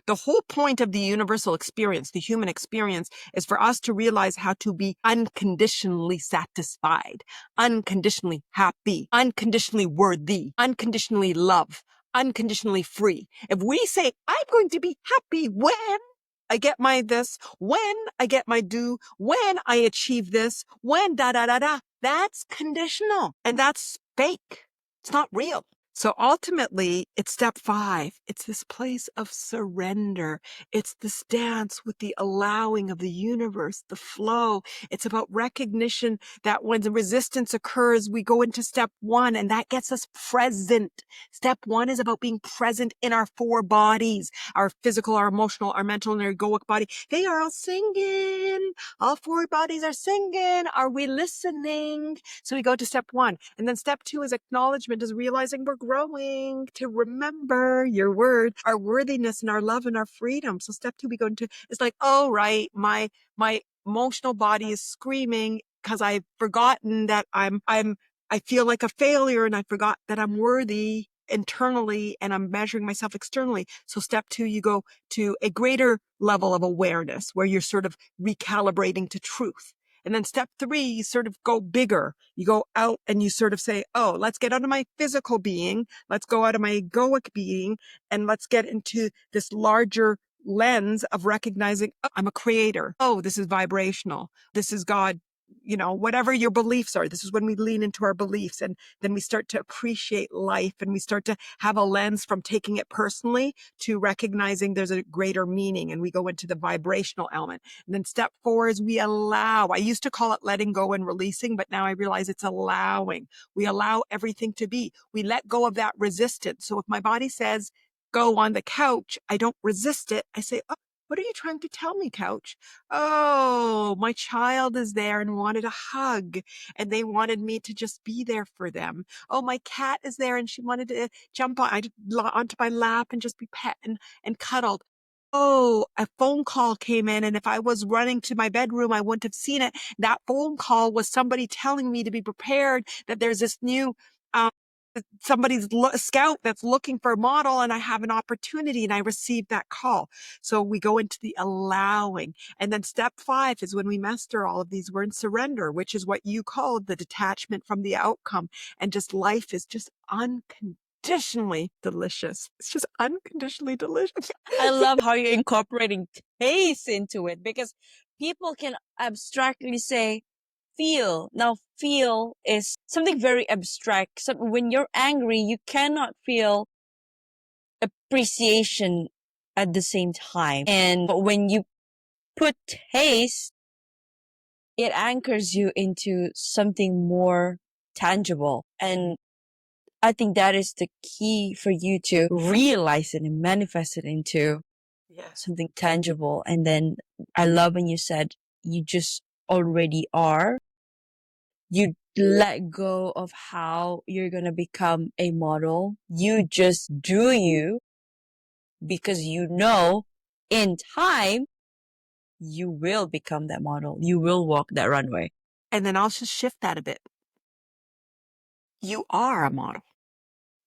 The whole point of the universal experience, the human experience, is for us to realize how to be unconditionally satisfied, unconditionally happy, unconditionally worthy, unconditionally love, unconditionally free. If we say, I'm going to be happy when I get my this, when I get my do, when I achieve this, when da da da da, that's conditional. And that's fake. It's not real. So ultimately, it's step 5. It's this place of surrender. It's this dance with the allowing of the universe, the flow. It's about recognition that when the resistance occurs, we go into step 1, and that gets us present. Step 1 is about being present in our 4 bodies, our physical, our emotional, our mental, and our egoic body. They are all singing. All 4 bodies are singing. Are we listening? So we go to step 1. And then step 2 is acknowledgement, is realizing we're growing, to remember your word, our worthiness and our love and our freedom. So step 2, we go into, it's like, oh, right, my emotional body is screaming because I've forgotten that I feel like a failure, and I forgot that I'm worthy internally, and I'm measuring myself externally. So step 2, you go to a greater level of awareness where you're sort of recalibrating to truth. And then step 3, you sort of go bigger. You go out and you sort of say, oh, let's get out of my physical being. Let's go out of my egoic being, and let's get into this larger lens of recognizing, oh, I'm a creator. Oh, this is vibrational. This is God. You know, whatever your beliefs are, this is when we lean into our beliefs, and then we start to appreciate life, and we start to have a lens from taking it personally to recognizing there's a greater meaning, and we go into the vibrational element. And then step 4 is we allow. I used to call it letting go and releasing, but now I realize it's allowing. We allow everything to be. We let go of that resistance. So if my body says, go on the couch, I don't resist it. I say, oh, what are you trying to tell me, couch? Oh, my child is there and wanted a hug, and they wanted me to just be there for them. Oh, my cat is there and she wanted to jump onto my lap and just be pet and cuddled. oh, a phone call came in, and if I was running to my bedroom, I wouldn't have seen it. That phone call was somebody telling me to be prepared that there's this new, somebody's scout that's looking for a model, and I have an opportunity, and I received that call. So we go into the allowing. And then step 5 is when we master all of these, we're in surrender, which is what you called the detachment from the outcome. And just life is just unconditionally delicious. It's just unconditionally delicious. I love how you're incorporating taste into it, because people can abstractly say, feel. Now, feel is something very abstract. So when you're angry, you cannot feel appreciation at the same time. But when you put taste, it anchors you into something more tangible. And I think that is the key for you to realize it and manifest it into something tangible. And then I love when you said you just already are. You let go of how you're going to become a model. You just do you, because you know in time you will become that model. You will walk that runway. And then I'll just shift that a bit. You are a model.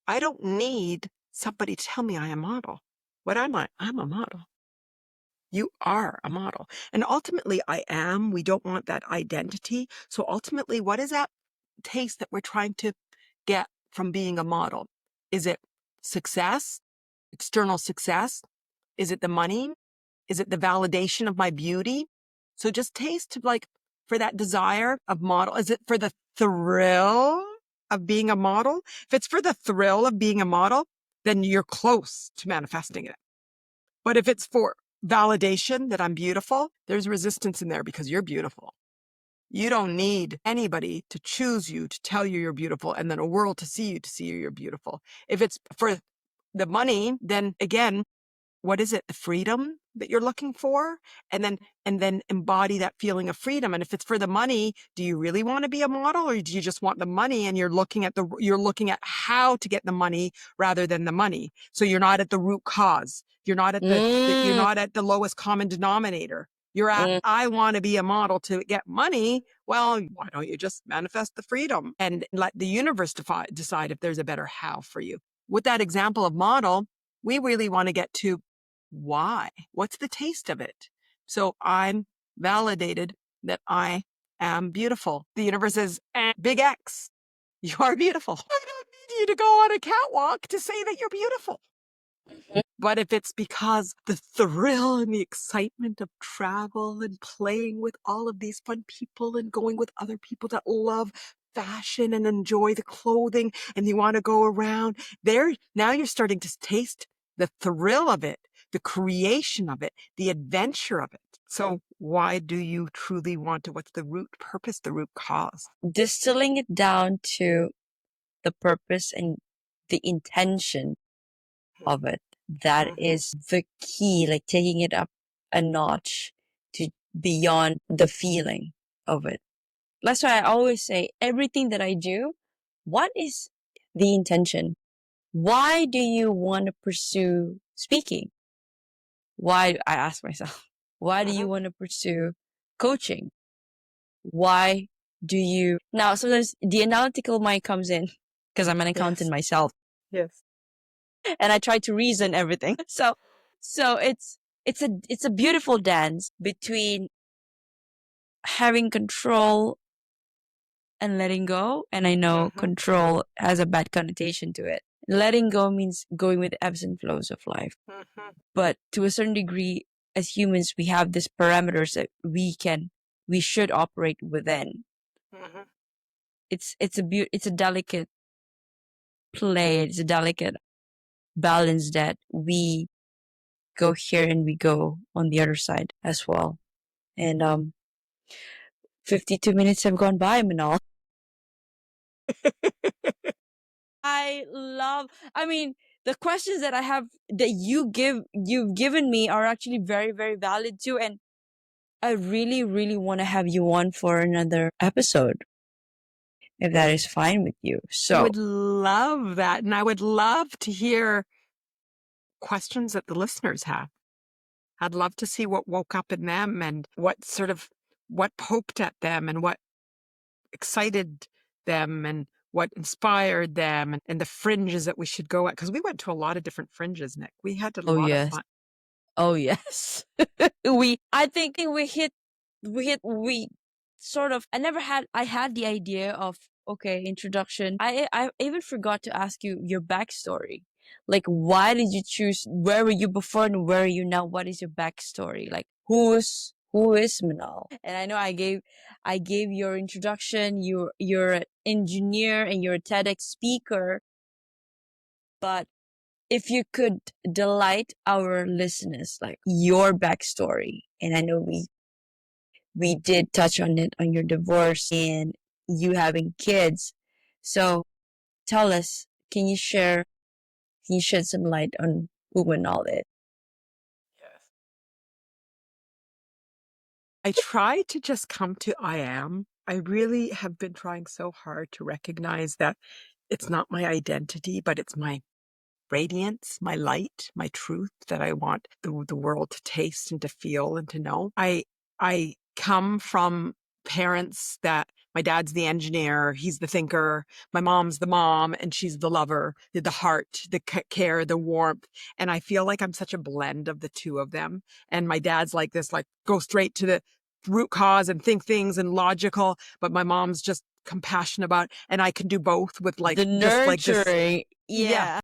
I don't need somebody to tell me I am a model. What am I? I'm a model. You are a model. And ultimately, I am. We don't want that identity. So ultimately, what is that taste that we're trying to get from being a model? Is it success, external success? Is it the money? Is it the validation of my beauty? So just taste like for that desire of model. Is it for the thrill of being a model? If it's for the thrill of being a model, then you're close to manifesting it. But if it's for validation that I'm beautiful, there's resistance in there because you're beautiful. You don't need anybody to choose you, to tell you you're beautiful, and then a world to see you you're beautiful. If it's for the money, then again, what is it? The freedom that you're looking for? And then embody that feeling of freedom. And if it's for the money, do you really want to be a model, or do you just want the money and you're looking at how to get the money rather than the money? So you're not at the root cause. You're not at you're not at the lowest common denominator. You're at, I want to be a model to get money. Well, why don't you just manifest the freedom and let the universe decide if there's a better how for you? With that example of model, we really want to get to why. What's the taste of it? So I'm validated that I am beautiful. The universe says, big X, you are beautiful. I don't need you to go on a catwalk to say that you're beautiful. But if it's because the thrill and the excitement of travel and playing with all of these fun people and going with other people that love fashion and enjoy the clothing, and you want to go around there, now you're starting to taste the thrill of it, the creation of it, the adventure of it. So why do you truly want to? What's the root purpose, the root cause? Distilling it down to the purpose and the intention of it. That is the key, like taking it up a notch to beyond the feeling of it. That's why I always say everything that I do, what is the intention? Why do you want to pursue speaking? Why, I ask myself, why do you want to pursue coaching? Why do you, now sometimes the analytical mind comes in because I'm an accountant myself. Yes. And I try to reason everything. So it's a beautiful dance between having control and letting go. And I know control has a bad connotation to it. Letting go means going with the ebbs and flows of life. But to a certain degree, as humans, we have these parameters that we should operate within. It's a delicate play. It's a delicate balance that we go here and we go on the other side as well. And 52 minutes have gone by, Manal. I mean, the questions that I have that you've given me are actually very, very valid too. And I really, really want to have you on for another episode, if that is fine with you. So I would love that. And I would love to hear questions that the listeners have. I'd love to see what woke up in them and what poked at them and what excited them and what inspired them and the fringes that we should go at. Because we went to a lot of different fringes, Nick. We had a Oh lot of yes. fun. Oh yes. I think we sort of, I had the idea of, okay, introduction. I even forgot to ask you your backstory. Like, why did you choose, where were you before and where are you now? What is your backstory? Like, who is Manal? And I know I gave your introduction. You're an engineer and you're a TEDx speaker. But if you could delight our listeners, like your backstory, and I know we did touch on it, on your divorce and you having kids. So tell us, can you shed some light on who Manal is? Yes. I try to just come to I am. I really have been trying so hard to recognize that it's not my identity, but it's my radiance, my light, my truth that I want the world to taste and to feel and to know. I come from parents that my dad's the engineer, he's the thinker, my mom's the mom, and she's the lover, the heart, the care, the warmth. And I feel like I'm such a blend of the two of them. And my dad's like this, like go straight to the root cause and think things and logical, but my mom's just compassionate about, and I can do both with like The just like this. nurturing. Yeah. Yeah.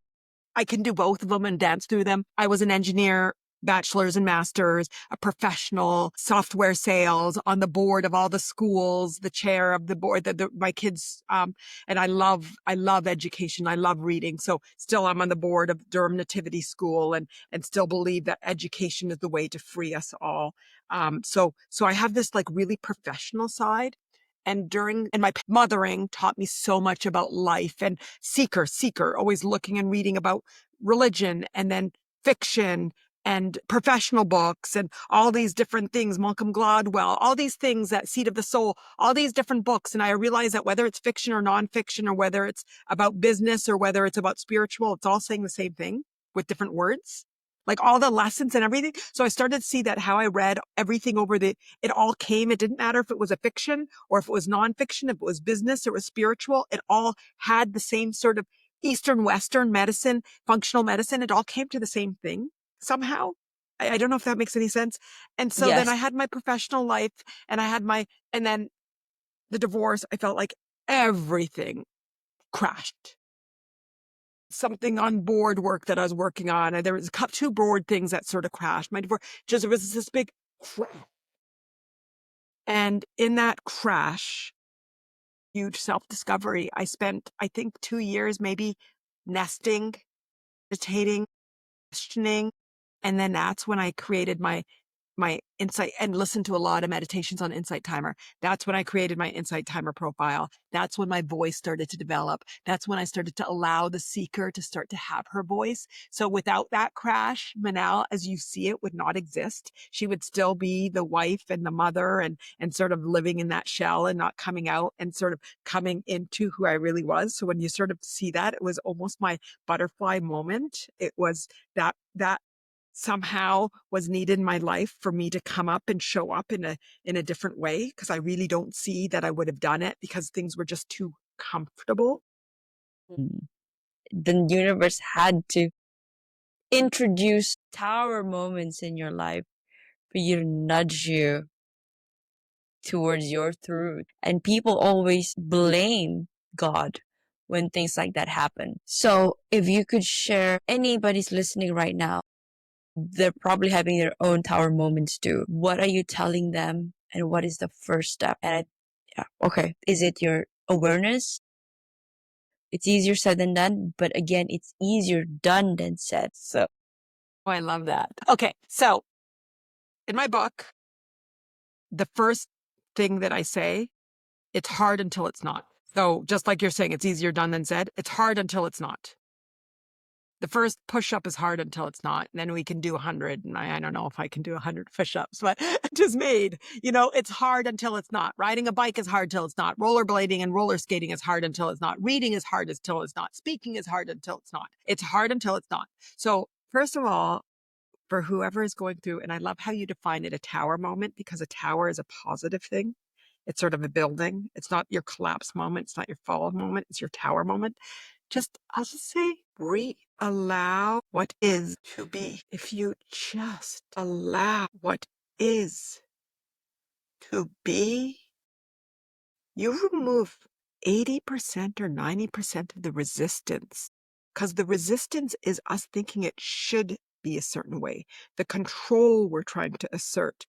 I can do both of them and dance through them. I was an engineer, bachelor's and master's, a professional, software sales, on the board of all the schools, the chair of the board, my kids, and I love education. I love reading. So still I'm on the board of Durham Nativity School and still believe that education is the way to free us all. So I have this like really professional side. And my mothering taught me so much about life and seeker, always looking and reading about religion and then fiction and professional books and all these different things, Malcolm Gladwell, all these things, that Seed of the Soul, all these different books. And I realize that whether it's fiction or nonfiction, or whether it's about business or whether it's about spiritual, it's all saying the same thing with different words, like all the lessons and everything. So I started to see that how I read everything it all came. It didn't matter if it was a fiction or if it was nonfiction, if it was business or it was spiritual, it all had the same sort of Eastern, Western medicine, functional medicine. It all came to the same thing somehow. I don't know if that makes any sense. And so then I Yes. had my professional life and and then the divorce, I felt like everything crashed. Something on board work that I was working on, and there was two board things that sort of crashed. My divorce, just it was this big crash. And in that crash, huge self-discovery. I spent, I think, 2 years maybe nesting, meditating, questioning. And then that's when I created my insight and listened to a lot of meditations on Insight Timer. That's when I created my Insight Timer profile. That's when my voice started to develop. That's when I started to allow the seeker to start to have her voice. So without that crash, Manal, as you see it, would not exist. She would still be the wife and the mother and sort of living in that shell and not coming out and sort of coming into who I really was. So when you sort of see that, it was almost my butterfly moment. It was that somehow was needed in my life for me to come up and show up in a different way, because I really don't see that I would have done it because things were just too comfortable. The universe had to introduce tower moments in your life for you to nudge you towards your truth. And people always blame God when things like that happen. So if you could share, anybody's listening right now, they're probably having their own tower moments too. What are you telling them? And what is the first step? And okay. Is it your awareness? It's easier said than done, but again, it's easier done than said. So Oh, I love that. Okay. So in my book, the first thing that I say, it's hard until it's not. So just like you're saying, it's easier done than said. It's hard until it's not. The first push-up is hard until it's not. And then we can do 100. And I don't know if I can do 100 push-ups, but just made, it's hard until it's not. Riding a bike is hard until it's not. Rollerblading and roller skating is hard until it's not. Reading is hard until it's not. Speaking is hard until it's not. It's hard until it's not. So first of all, for whoever is going through, and I love how you define it, a tower moment, because a tower is a positive thing. It's sort of a building. It's not your collapse moment. It's not your fall moment. It's your tower moment. I'll just say, allow what is to be. If you just allow what is to be, you remove 80% or 90% of the resistance. Because the resistance is us thinking it should be a certain way, the control we're trying to assert,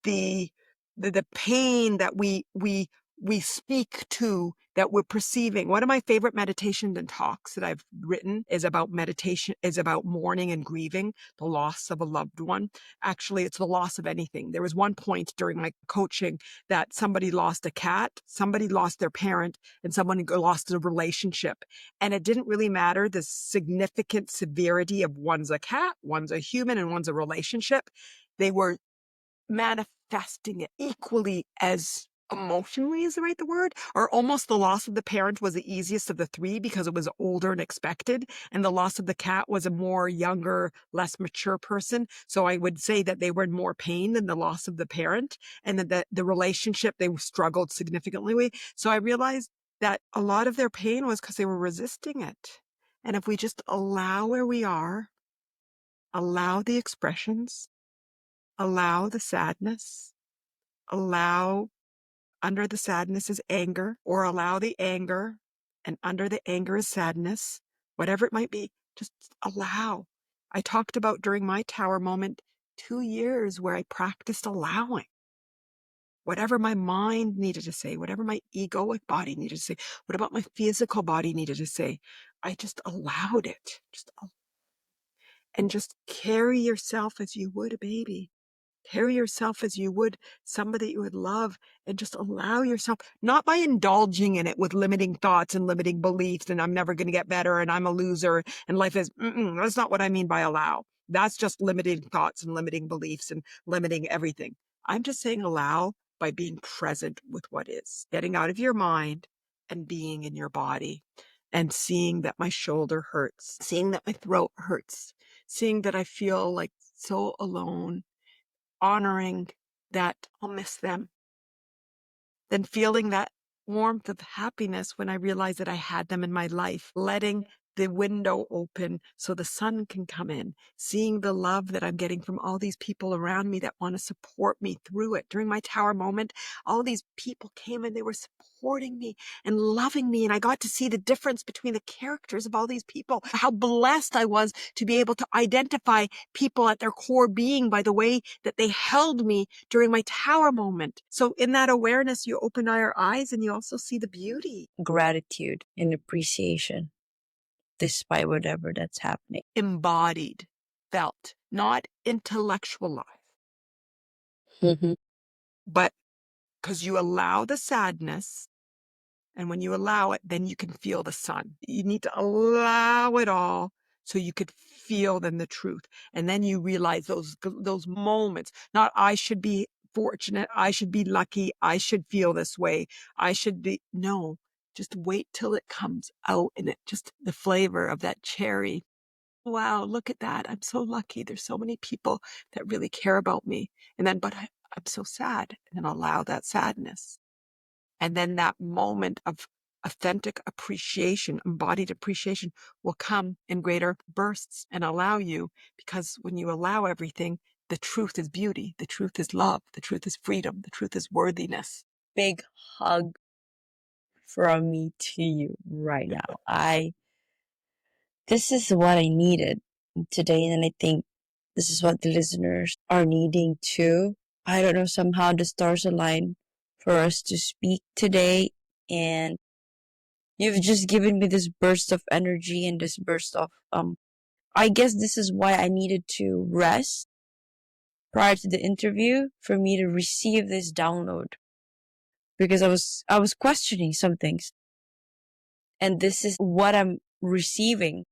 the pain that we speak to, that we're perceiving. One of my favorite meditations and talks that I've written is about meditation, is about mourning and grieving the loss of a loved one. Actually, it's the loss of anything. There was one point during my coaching that somebody lost a cat, somebody lost their parent, and someone lost a relationship. And it didn't really matter the significant severity of one's a cat, one's a human, and one's a relationship. They were manifesting it equally as emotionally, is the word, or almost the loss of the parent was the easiest of the three because it was older and expected, and the loss of the cat was a more younger, less mature person. So I would say that they were in more pain than the loss of the parent, and that the relationship they struggled significantly with. So I realized that a lot of their pain was because they were resisting it. And if we just allow where we are, allow the expressions, allow the sadness, allow under the sadness is anger, or allow the anger, and under the anger is sadness, whatever it might be, just allow. I talked about during my tower moment 2 years where I practiced allowing whatever my mind needed to say, whatever my egoic body needed to say, what about my physical body needed to say. I just allowed it. And just carry yourself as you would a baby. Carry yourself as you would somebody you would love, and just allow yourself, not by indulging in it with limiting thoughts and limiting beliefs, and I'm never going to get better, and I'm a loser, and life is, that's not what I mean by allow. That's just limiting thoughts and limiting beliefs and limiting everything. I'm just saying allow by being present with what is, getting out of your mind and being in your body, and seeing that my shoulder hurts, seeing that my throat hurts, seeing that I feel like so alone, honoring that I'll miss them, then feeling that warmth of happiness when I realize that I had them in my life, letting the window open so the sun can come in, seeing the love that I'm getting from all these people around me that want to support me through it. During my tower moment, all these people came and they were supporting me and loving me, and I got to see the difference between the characters of all these people. How blessed I was to be able to identify people at their core being by the way that they held me during my tower moment. So in that awareness, you open your eyes and you also see the beauty. Gratitude and appreciation, despite whatever that's happening. Embodied, felt, not intellectualized, Mm-hmm. but because you allow the sadness. And when you allow it, then you can feel the sun. You need to allow it all so you could feel then the truth. And then you realize those moments, not I should be fortunate, I should be lucky, I should feel this way, I should be, no, just wait till it comes out in it, just the flavor of that cherry. Wow, look at that. I'm so lucky. There's so many people that really care about me. And then, but I'm so sad. And then allow that sadness. And then that moment of authentic appreciation, embodied appreciation, will come in greater bursts and allow you, because when you allow everything, the truth is beauty, the truth is love, the truth is freedom, the truth is worthiness. Big hug from me to you right now. This is what I needed today, and I think this is what the listeners are needing too. I don't know, somehow the stars align for us to speak today, and you've just given me this burst of energy and this burst of I guess this is why I needed to rest prior to the interview for me to receive this download, because I was questioning some things, and this is what I'm receiving,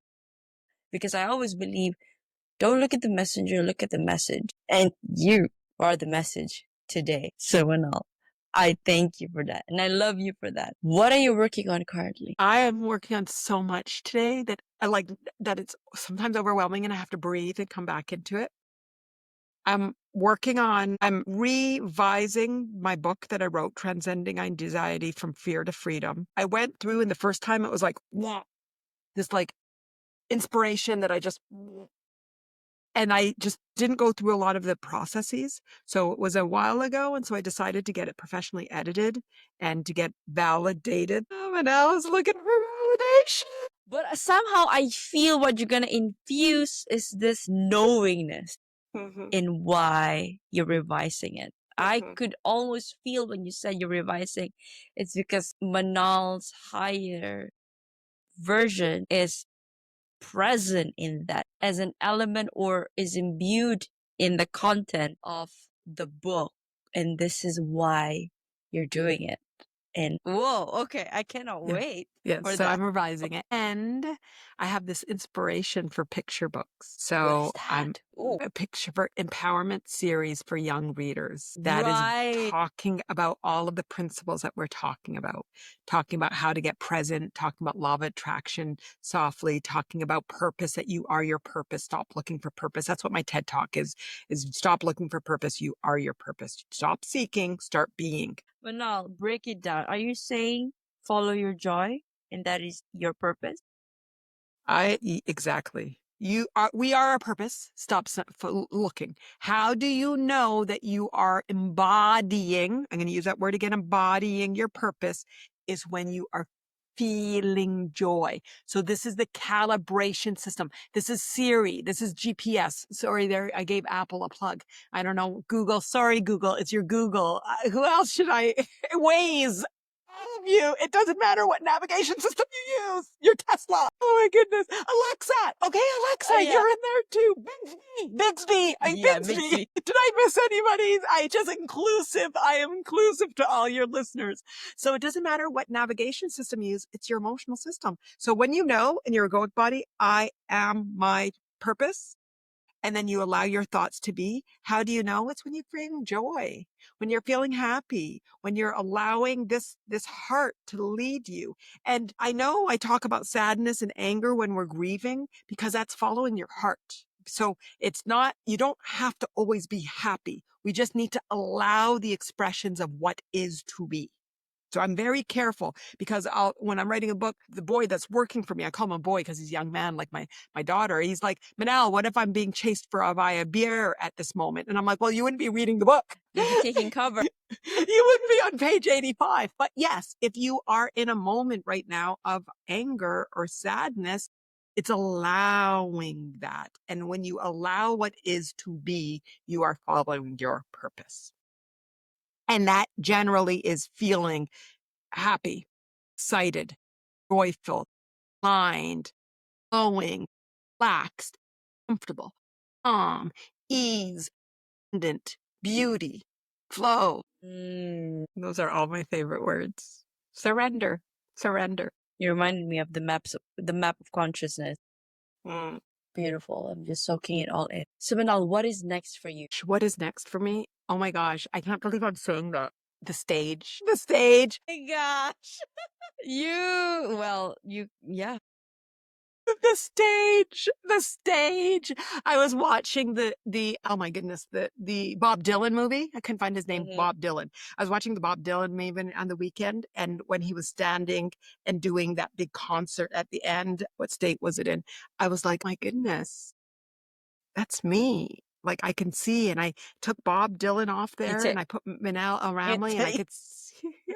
because I always believe, don't look at the messenger, look at the message. And you are the message today. So, Manal, I thank you for that. And I love you for that. What are you working on currently? I am working on so much today that I like that it's sometimes overwhelming and I have to breathe and come back into it. I'm revising my book that I wrote, Transcending Anxiety from Fear to Freedom. I went through, and the first time it was like, wow, this like inspiration that and I just didn't go through a lot of the processes. So it was a while ago. And so I decided to get it professionally edited and to get validated. And now I was looking for validation. But somehow I feel what you're going to infuse is this knowingness in why you're revising it. I could almost feel when you said you're revising, it's because Manal's higher version is present in that as an element or is imbued in the content of the book. And this is why you're doing it. And whoa, okay, I cannot wait. Yeah, for so that. I'm revising it. And I have this inspiration for picture books. So I'm a picture for empowerment series for young readers that is talking about all of the principles that we're talking about how to get present, talking about law of attraction softly, talking about purpose, that you are your purpose. Stop looking for purpose. That's what my TED Talk is stop looking for purpose. You are your purpose. Stop seeking, start being. Manal, break it down. Are you saying follow your joy and that is your purpose? Exactly. We are our purpose. Stop looking. How do you know that you are embodying? I'm going to use that word again. Embodying your purpose is when you are feeling joy. So this is the calibration system. This is Siri. This is GPS. Sorry, there, I gave Apple a plug. I don't know. Google. Sorry, Google. It's your Google. Who else should I? Waze. All of you. It doesn't matter what navigation system you use. Your Tesla. Oh my goodness. Alexa. Okay, Alexa, you're in there too. Bixby. Bixby. Did I miss anybody? I am inclusive to all your listeners. So it doesn't matter what navigation system you use. It's your emotional system. So when you know in your egoic body, I am my purpose, and then you allow your thoughts to be, how do you know? It's when you're feeling joy, when you're feeling happy, when you're allowing this heart to lead you. And I know I talk about sadness and anger when we're grieving because that's following your heart. So it's not, you don't have to always be happy. We just need to allow the expressions of what is to be. So I'm very careful because when I'm writing a book, the boy that's working for me, I call him a boy because he's a young man like my daughter. He's like, Manal, what if I'm being chased by a bear at this moment? And I'm like, well, you wouldn't be reading the book. You'd be taking cover. You wouldn't be on page 85. But yes, if you are in a moment right now of anger or sadness, it's allowing that. And when you allow what is to be, you are following your purpose. And that generally is feeling happy, excited, joyful, kind, flowing, relaxed, comfortable, calm, ease, abundant, beauty, flow. Those are all my favorite words. Surrender. Surrender. You reminded me of the map of consciousness. Beautiful. I'm just soaking it all in. So Manal, what is next for you? What is next for me? Oh my gosh, I can't believe I'm saying that. The stage. The stage. Oh my gosh. Yeah. The stage. I was watching the oh my goodness, the Bob Dylan movie. I couldn't find his name. Bob Dylan. I was watching the Bob Dylan movie on the weekend, and when he was standing and doing that big concert at the end, what state was it in? I was like, my goodness, that's me. Like I can see, and I took Bob Dylan off there, and I put Manal El-Ramly, and I could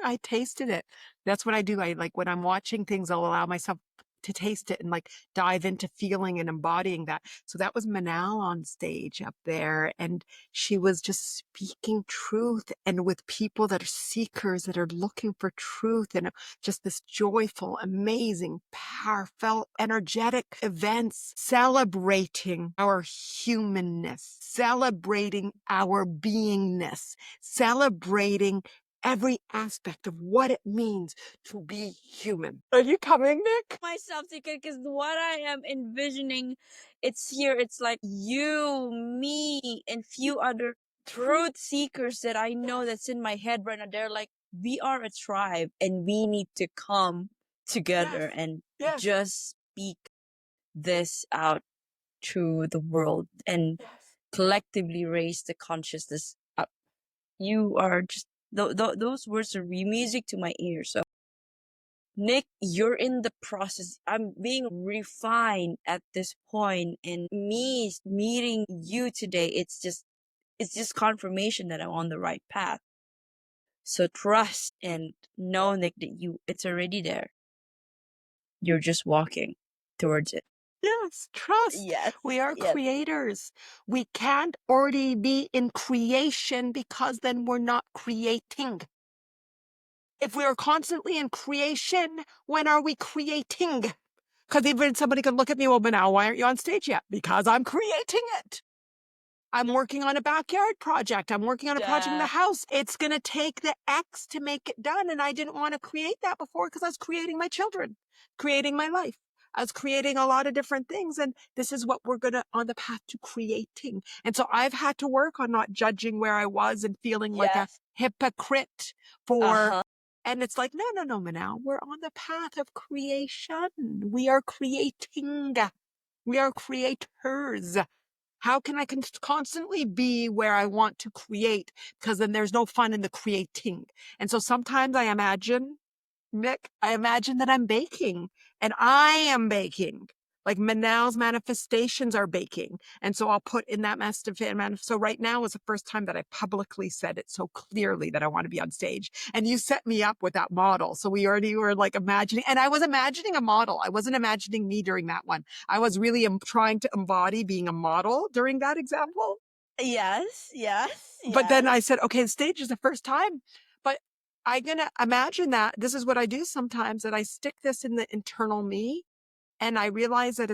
I tasted it. That's what I do. I like when I'm watching things, I'll allow myself to taste it and like dive into feeling and embodying that. So that was Manal on stage up there, and she was just speaking truth, and with people that are seekers that are looking for truth, and just this joyful, amazing, powerful, energetic events celebrating our humanness, celebrating our beingness, celebrating every aspect of what it means to be human. Are you coming, Nick? Myself thinking because what I am envisioning, it's here. It's like you, me, and few other truth seekers that I know that's in my head right now. They're like, we are a tribe and we need to come together and just speak this out to the world and collectively raise the consciousness up. You are just, those words are music to my ears. So, Nick, you're in the process. I'm being refined at this point, and me meeting you today, it's just confirmation that I'm on the right path. So trust and know, Nick, that it's already there. You're just walking towards it. Yes, trust. Yes. We are creators. We can't already be in creation because then we're not creating. If we are constantly in creation, when are we creating? Because even somebody could look at me, well, Manal, why aren't you on stage yet? Because I'm creating it. I'm working on a backyard project. I'm working on a project in the house. It's going to take the X to make it done. And I didn't want to create that before because I was creating my children, creating my life. I was creating a lot of different things. And this is what we're going to on the path to creating. And so I've had to work on not judging where I was and feeling like a hypocrite for, and it's like, no, Manal, we're on the path of creation. We are creating. We are creators. How can I constantly be where I want to create? Because then there's no fun in the creating. And so sometimes I imagine, Nick, that I'm baking and I am baking. Like Manal's manifestations are baking. And so I'll put in that so right now is the first time that I publicly said it so clearly that I want to be on stage. And you set me up with that model. So we already were like imagining, and I was imagining a model. I wasn't imagining me during that one. I was really trying to embody being a model during that example. Yes. But then I said, okay, the stage is the first time, but I'm going to imagine that this is what I do sometimes, that I stick this in the internal me and I realize that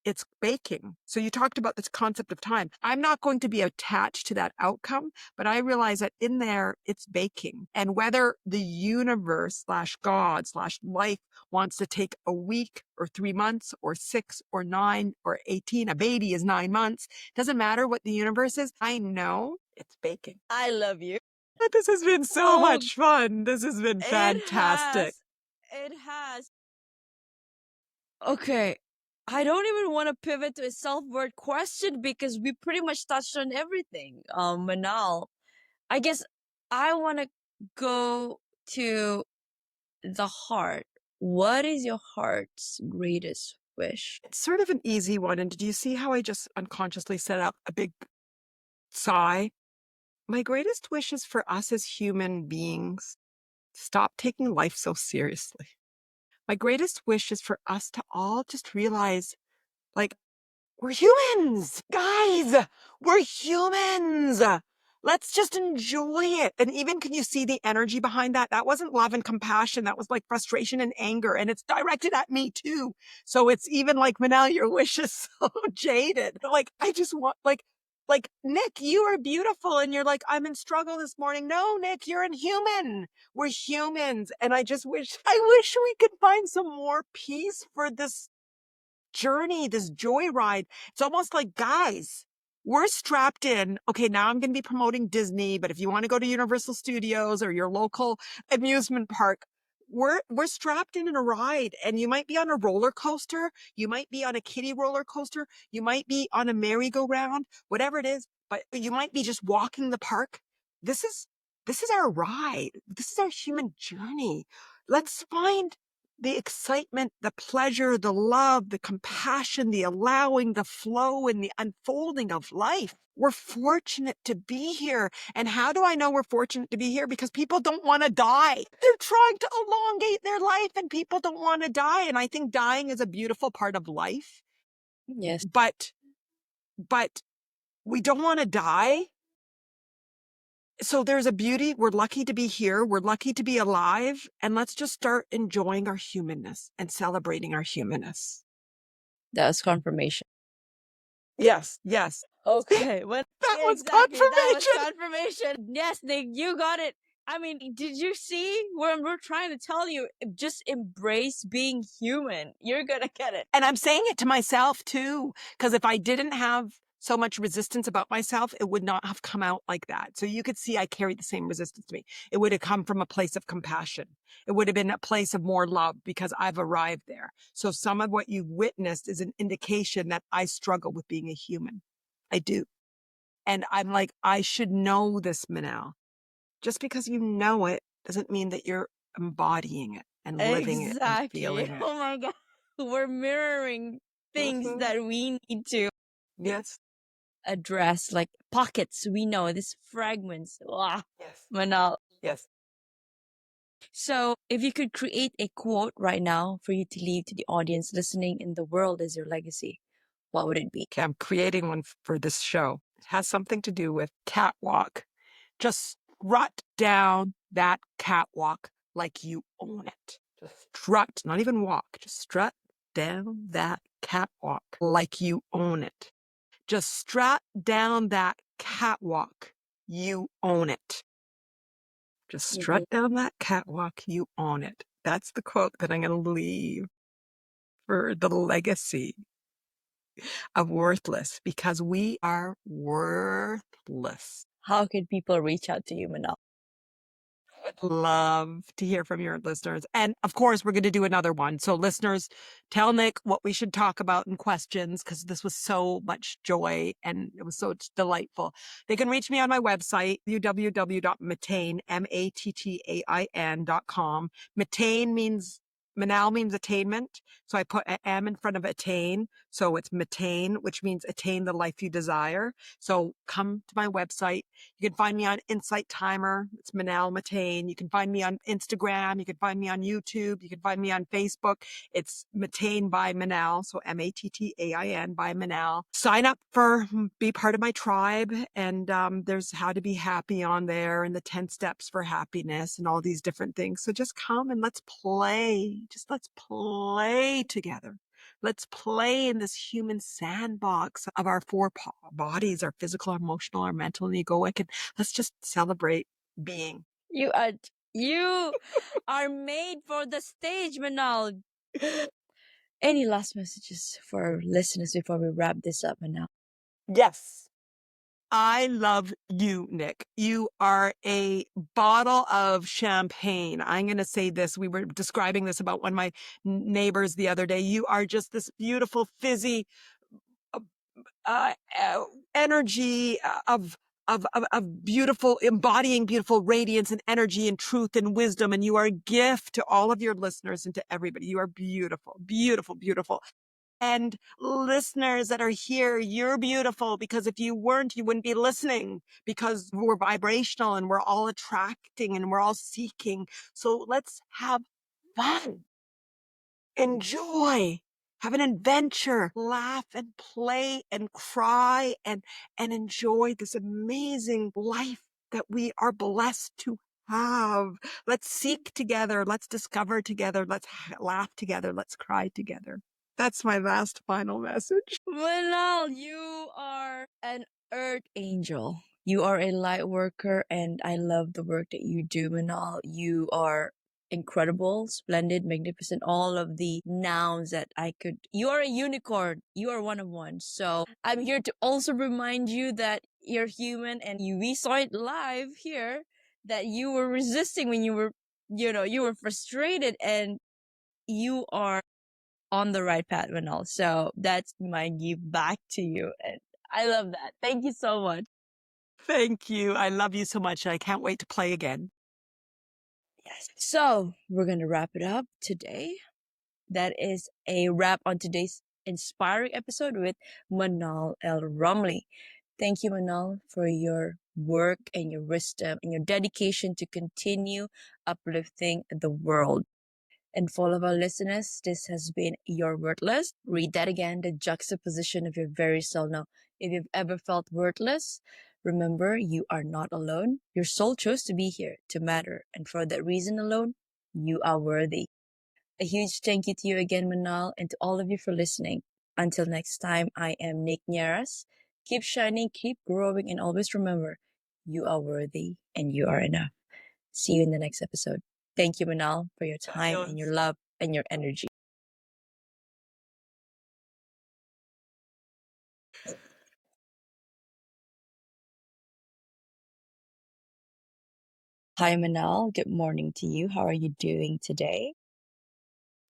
it's baking. So you talked about this concept of time. I'm not going to be attached to that outcome, but I realize that in there, it's baking. And whether the universe / God / life wants to take a week or 3 months or 6 or 9 or 18, a baby is 9 months. Doesn't matter what the universe is. I know it's baking. I love you. This has been so much fun. This has been fantastic. It has. Okay. I don't even want to pivot to a self-worth question because we pretty much touched on everything. Manal, I guess I want to go to the heart. What is your heart's greatest wish? It's sort of an easy one. And did you see how I just unconsciously set up a big sigh? My greatest wish is for us as human beings, stop taking life so seriously. My greatest wish is for us to all just realize, like, we're humans, guys. We're humans. Let's just enjoy it. And even can you see the energy behind that? That wasn't love and compassion. That was like frustration and anger. And it's directed at me too. So it's even like, Manal, your wish is so jaded. Like, I just want, like, Nick, you are beautiful. And you're like, I'm in struggle this morning. No, Nick, you're inhuman. We're humans. And I wish we could find some more peace for this journey, this joyride. It's almost like, guys, we're strapped in. Okay, now I'm going to be promoting Disney, but if you want to go to Universal Studios or your local amusement park, we're strapped in a ride, and you might be on a roller coaster. You might be on a kiddie roller coaster. You might be on a merry-go-round, whatever it is, but you might be just walking the park. This is our ride. This is our human journey. Let's find the excitement, the pleasure, the love, the compassion, the allowing, the flow, and the unfolding of life. We're fortunate to be here. And how do I know we're fortunate to be here? Because people don't want to die. They're trying to elongate their life and people don't want to die. And I think dying is a beautiful part of life. Yes. But we don't want to die. So there's a beauty. We're lucky to be here. We're lucky to be alive. And let's just start enjoying our humanness and celebrating our humanness. That's confirmation. Yes. Okay. That was confirmation. Yes, Nick, you got it. I mean, did you see what we're trying to tell you? Just embrace being human. You're going to get it. And I'm saying it to myself too, because if I didn't have so much resistance about myself, it would not have come out like that. So you could see I carried the same resistance to me. It would have come from a place of compassion. It would have been a place of more love because I've arrived there. So some of what you've witnessed is an indication that I struggle with being a human. I do. And I'm like, I should know this, Manal. Just because you know it doesn't mean that you're embodying it and living it and Exactly. feeling it. Oh my God. We're mirroring things Mhm. that we need to Yes. address, like pockets. We know these fragments. Wow. Yes. Manal. Yes. So, if you could create a quote right now for you to leave to the audience listening in the world as your legacy, what would it be? Okay, I'm creating one for this show. It has something to do with catwalk. Just strut down that catwalk like you own it. Just strut, not even walk, just strut down that catwalk like you own it. Just strut down that catwalk. You own it. Just strut down that catwalk. You own it. That's the quote that I'm going to leave for the legacy of worthless, because we are worthless. How can people reach out to you, Manal? Would love to hear from your listeners. And of course, we're going to do another one. So listeners, tell Nick what we should talk about in questions, because this was so much joy and it was so delightful. They can reach me on my website, www.mattain, MATTAIN.com. Mattain means, Manal means attainment. So I put an M in front of attain. So it's Mattain, which means attain the life you desire. So come to my website. You can find me on Insight Timer. It's Manal Mattain. You can find me on Instagram. You can find me on YouTube. You can find me on Facebook. It's Mattain by Manal. So MATTAIN by Manal. Sign up for, be part of my tribe. And there's how to be happy on there and the 10 steps for happiness and all these different things. So just come and let's play. Just let's play together. Let's play in this human sandbox of our four bodies, our physical, our emotional, our mental, and egoic, and let's just celebrate being. You are made for the stage, Manal. Any last messages for our listeners before we wrap this up, Manal? Yes. I love you, Nick. You are a bottle of champagne. I'm going to say this. We were describing this about one of my neighbors the other day. You are just this beautiful, fizzy uh, energy of beautiful, embodying beautiful radiance and energy and truth and wisdom. And you are a gift to all of your listeners and to everybody. You are beautiful, beautiful, beautiful. And listeners that are here, you're beautiful, because if you weren't, you wouldn't be listening, because we're vibrational and we're all attracting and we're all seeking. So let's have fun, enjoy, have an adventure, laugh and play and cry and enjoy this amazing life that we are blessed to have. Let's seek together. Let's discover together. Let's laugh together. Let's cry together. That's my last final message. Manal, you are an earth angel. You are a light worker, and I love the work that you do, Manal. You are incredible, splendid, magnificent, all of the nouns that I could. You are a unicorn. You are one of one. So I'm here to also remind you that you're human, and we saw it live here that you were resisting when you were, you were frustrated, and you are on the right path, Manal. So that's my give back to you. And I love that. Thank you so much. Thank you. I love you so much. I can't wait to play again. Yes. So we're going to wrap it up today. That is a wrap on today's inspiring episode with Manal El-Ramly. Thank you, Manal, for your work and your wisdom and your dedication to continue uplifting the world. And for all of our listeners, this has been your Worthless. Read that again, the juxtaposition of your very soul. Now, if you've ever felt worthless, remember you are not alone. Your soul chose to be here to matter. And for that reason alone, you are worthy. A huge thank you to you again, Manal, and to all of you for listening. Until next time, I am Nick Nieras. Keep shining, keep growing, and always remember, you are worthy and you are enough. See you in the next episode. Thank you, Manal, for your time and your love and your energy. Hi, Manal. Good morning to you. How are you doing today?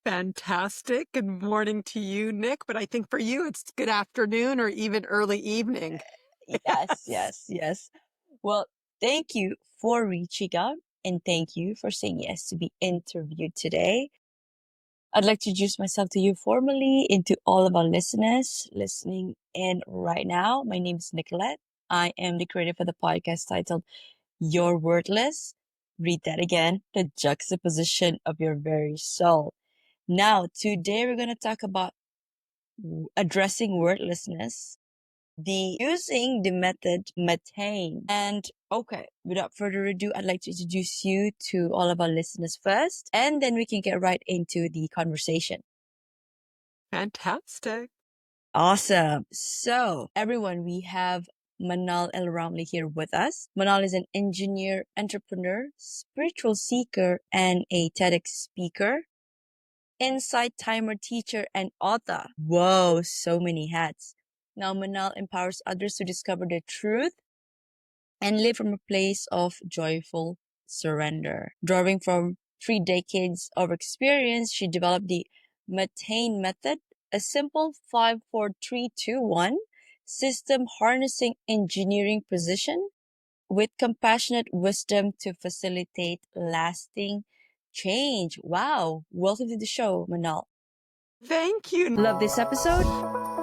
Fantastic. Good morning to you, Nick. But I think for you, it's good afternoon or even early evening. Yes, Yes. yes, yes. Well, thank you for reaching out and thank you for saying yes to be interviewed today. I'd like to introduce myself to you formally and to all of our listeners listening in right now. My name is Nicolette. I am the creator for the podcast titled You're Worthless. Read that again, the juxtaposition of your very soul. Now, today we're going to talk about addressing wordlessness, the using the method MATTAIN. And okay, without further ado, I'd like to introduce you to all of our listeners first, and then we can get right into the conversation. Fantastic. Awesome. So, everyone, we have Manal El-Ramly here with us. Manal is an engineer, entrepreneur, spiritual seeker, and a TEDx speaker, insight timer teacher, and author. Whoa, so many hats. Now, Manal empowers others to discover the truth and live from a place of joyful surrender. Drawing from 3 decades of experience, she developed the MATTAIN method, a simple 5-4-3-2-1 system harnessing engineering precision with compassionate wisdom to facilitate lasting change. Wow. Welcome to the show, Manal. Thank you. Love this episode?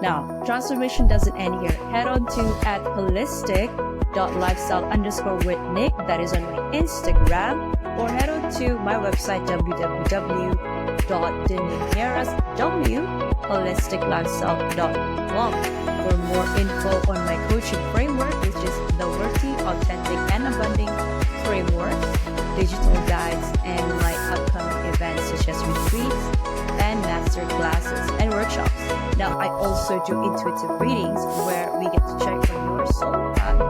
Now, transformation doesn't end here. Head on to at holistic.lifestyle_with_Nick. That is on my Instagram. Or head on to my website, www.denise.holisticlifestyle.com for more info on my coaching framework, which is the Worthy, Authentic, and Abundant Framework, digital guides, and my upcoming events such as retreats and master classes and workshops. Now, I also do intuitive readings where we get to check on your soul path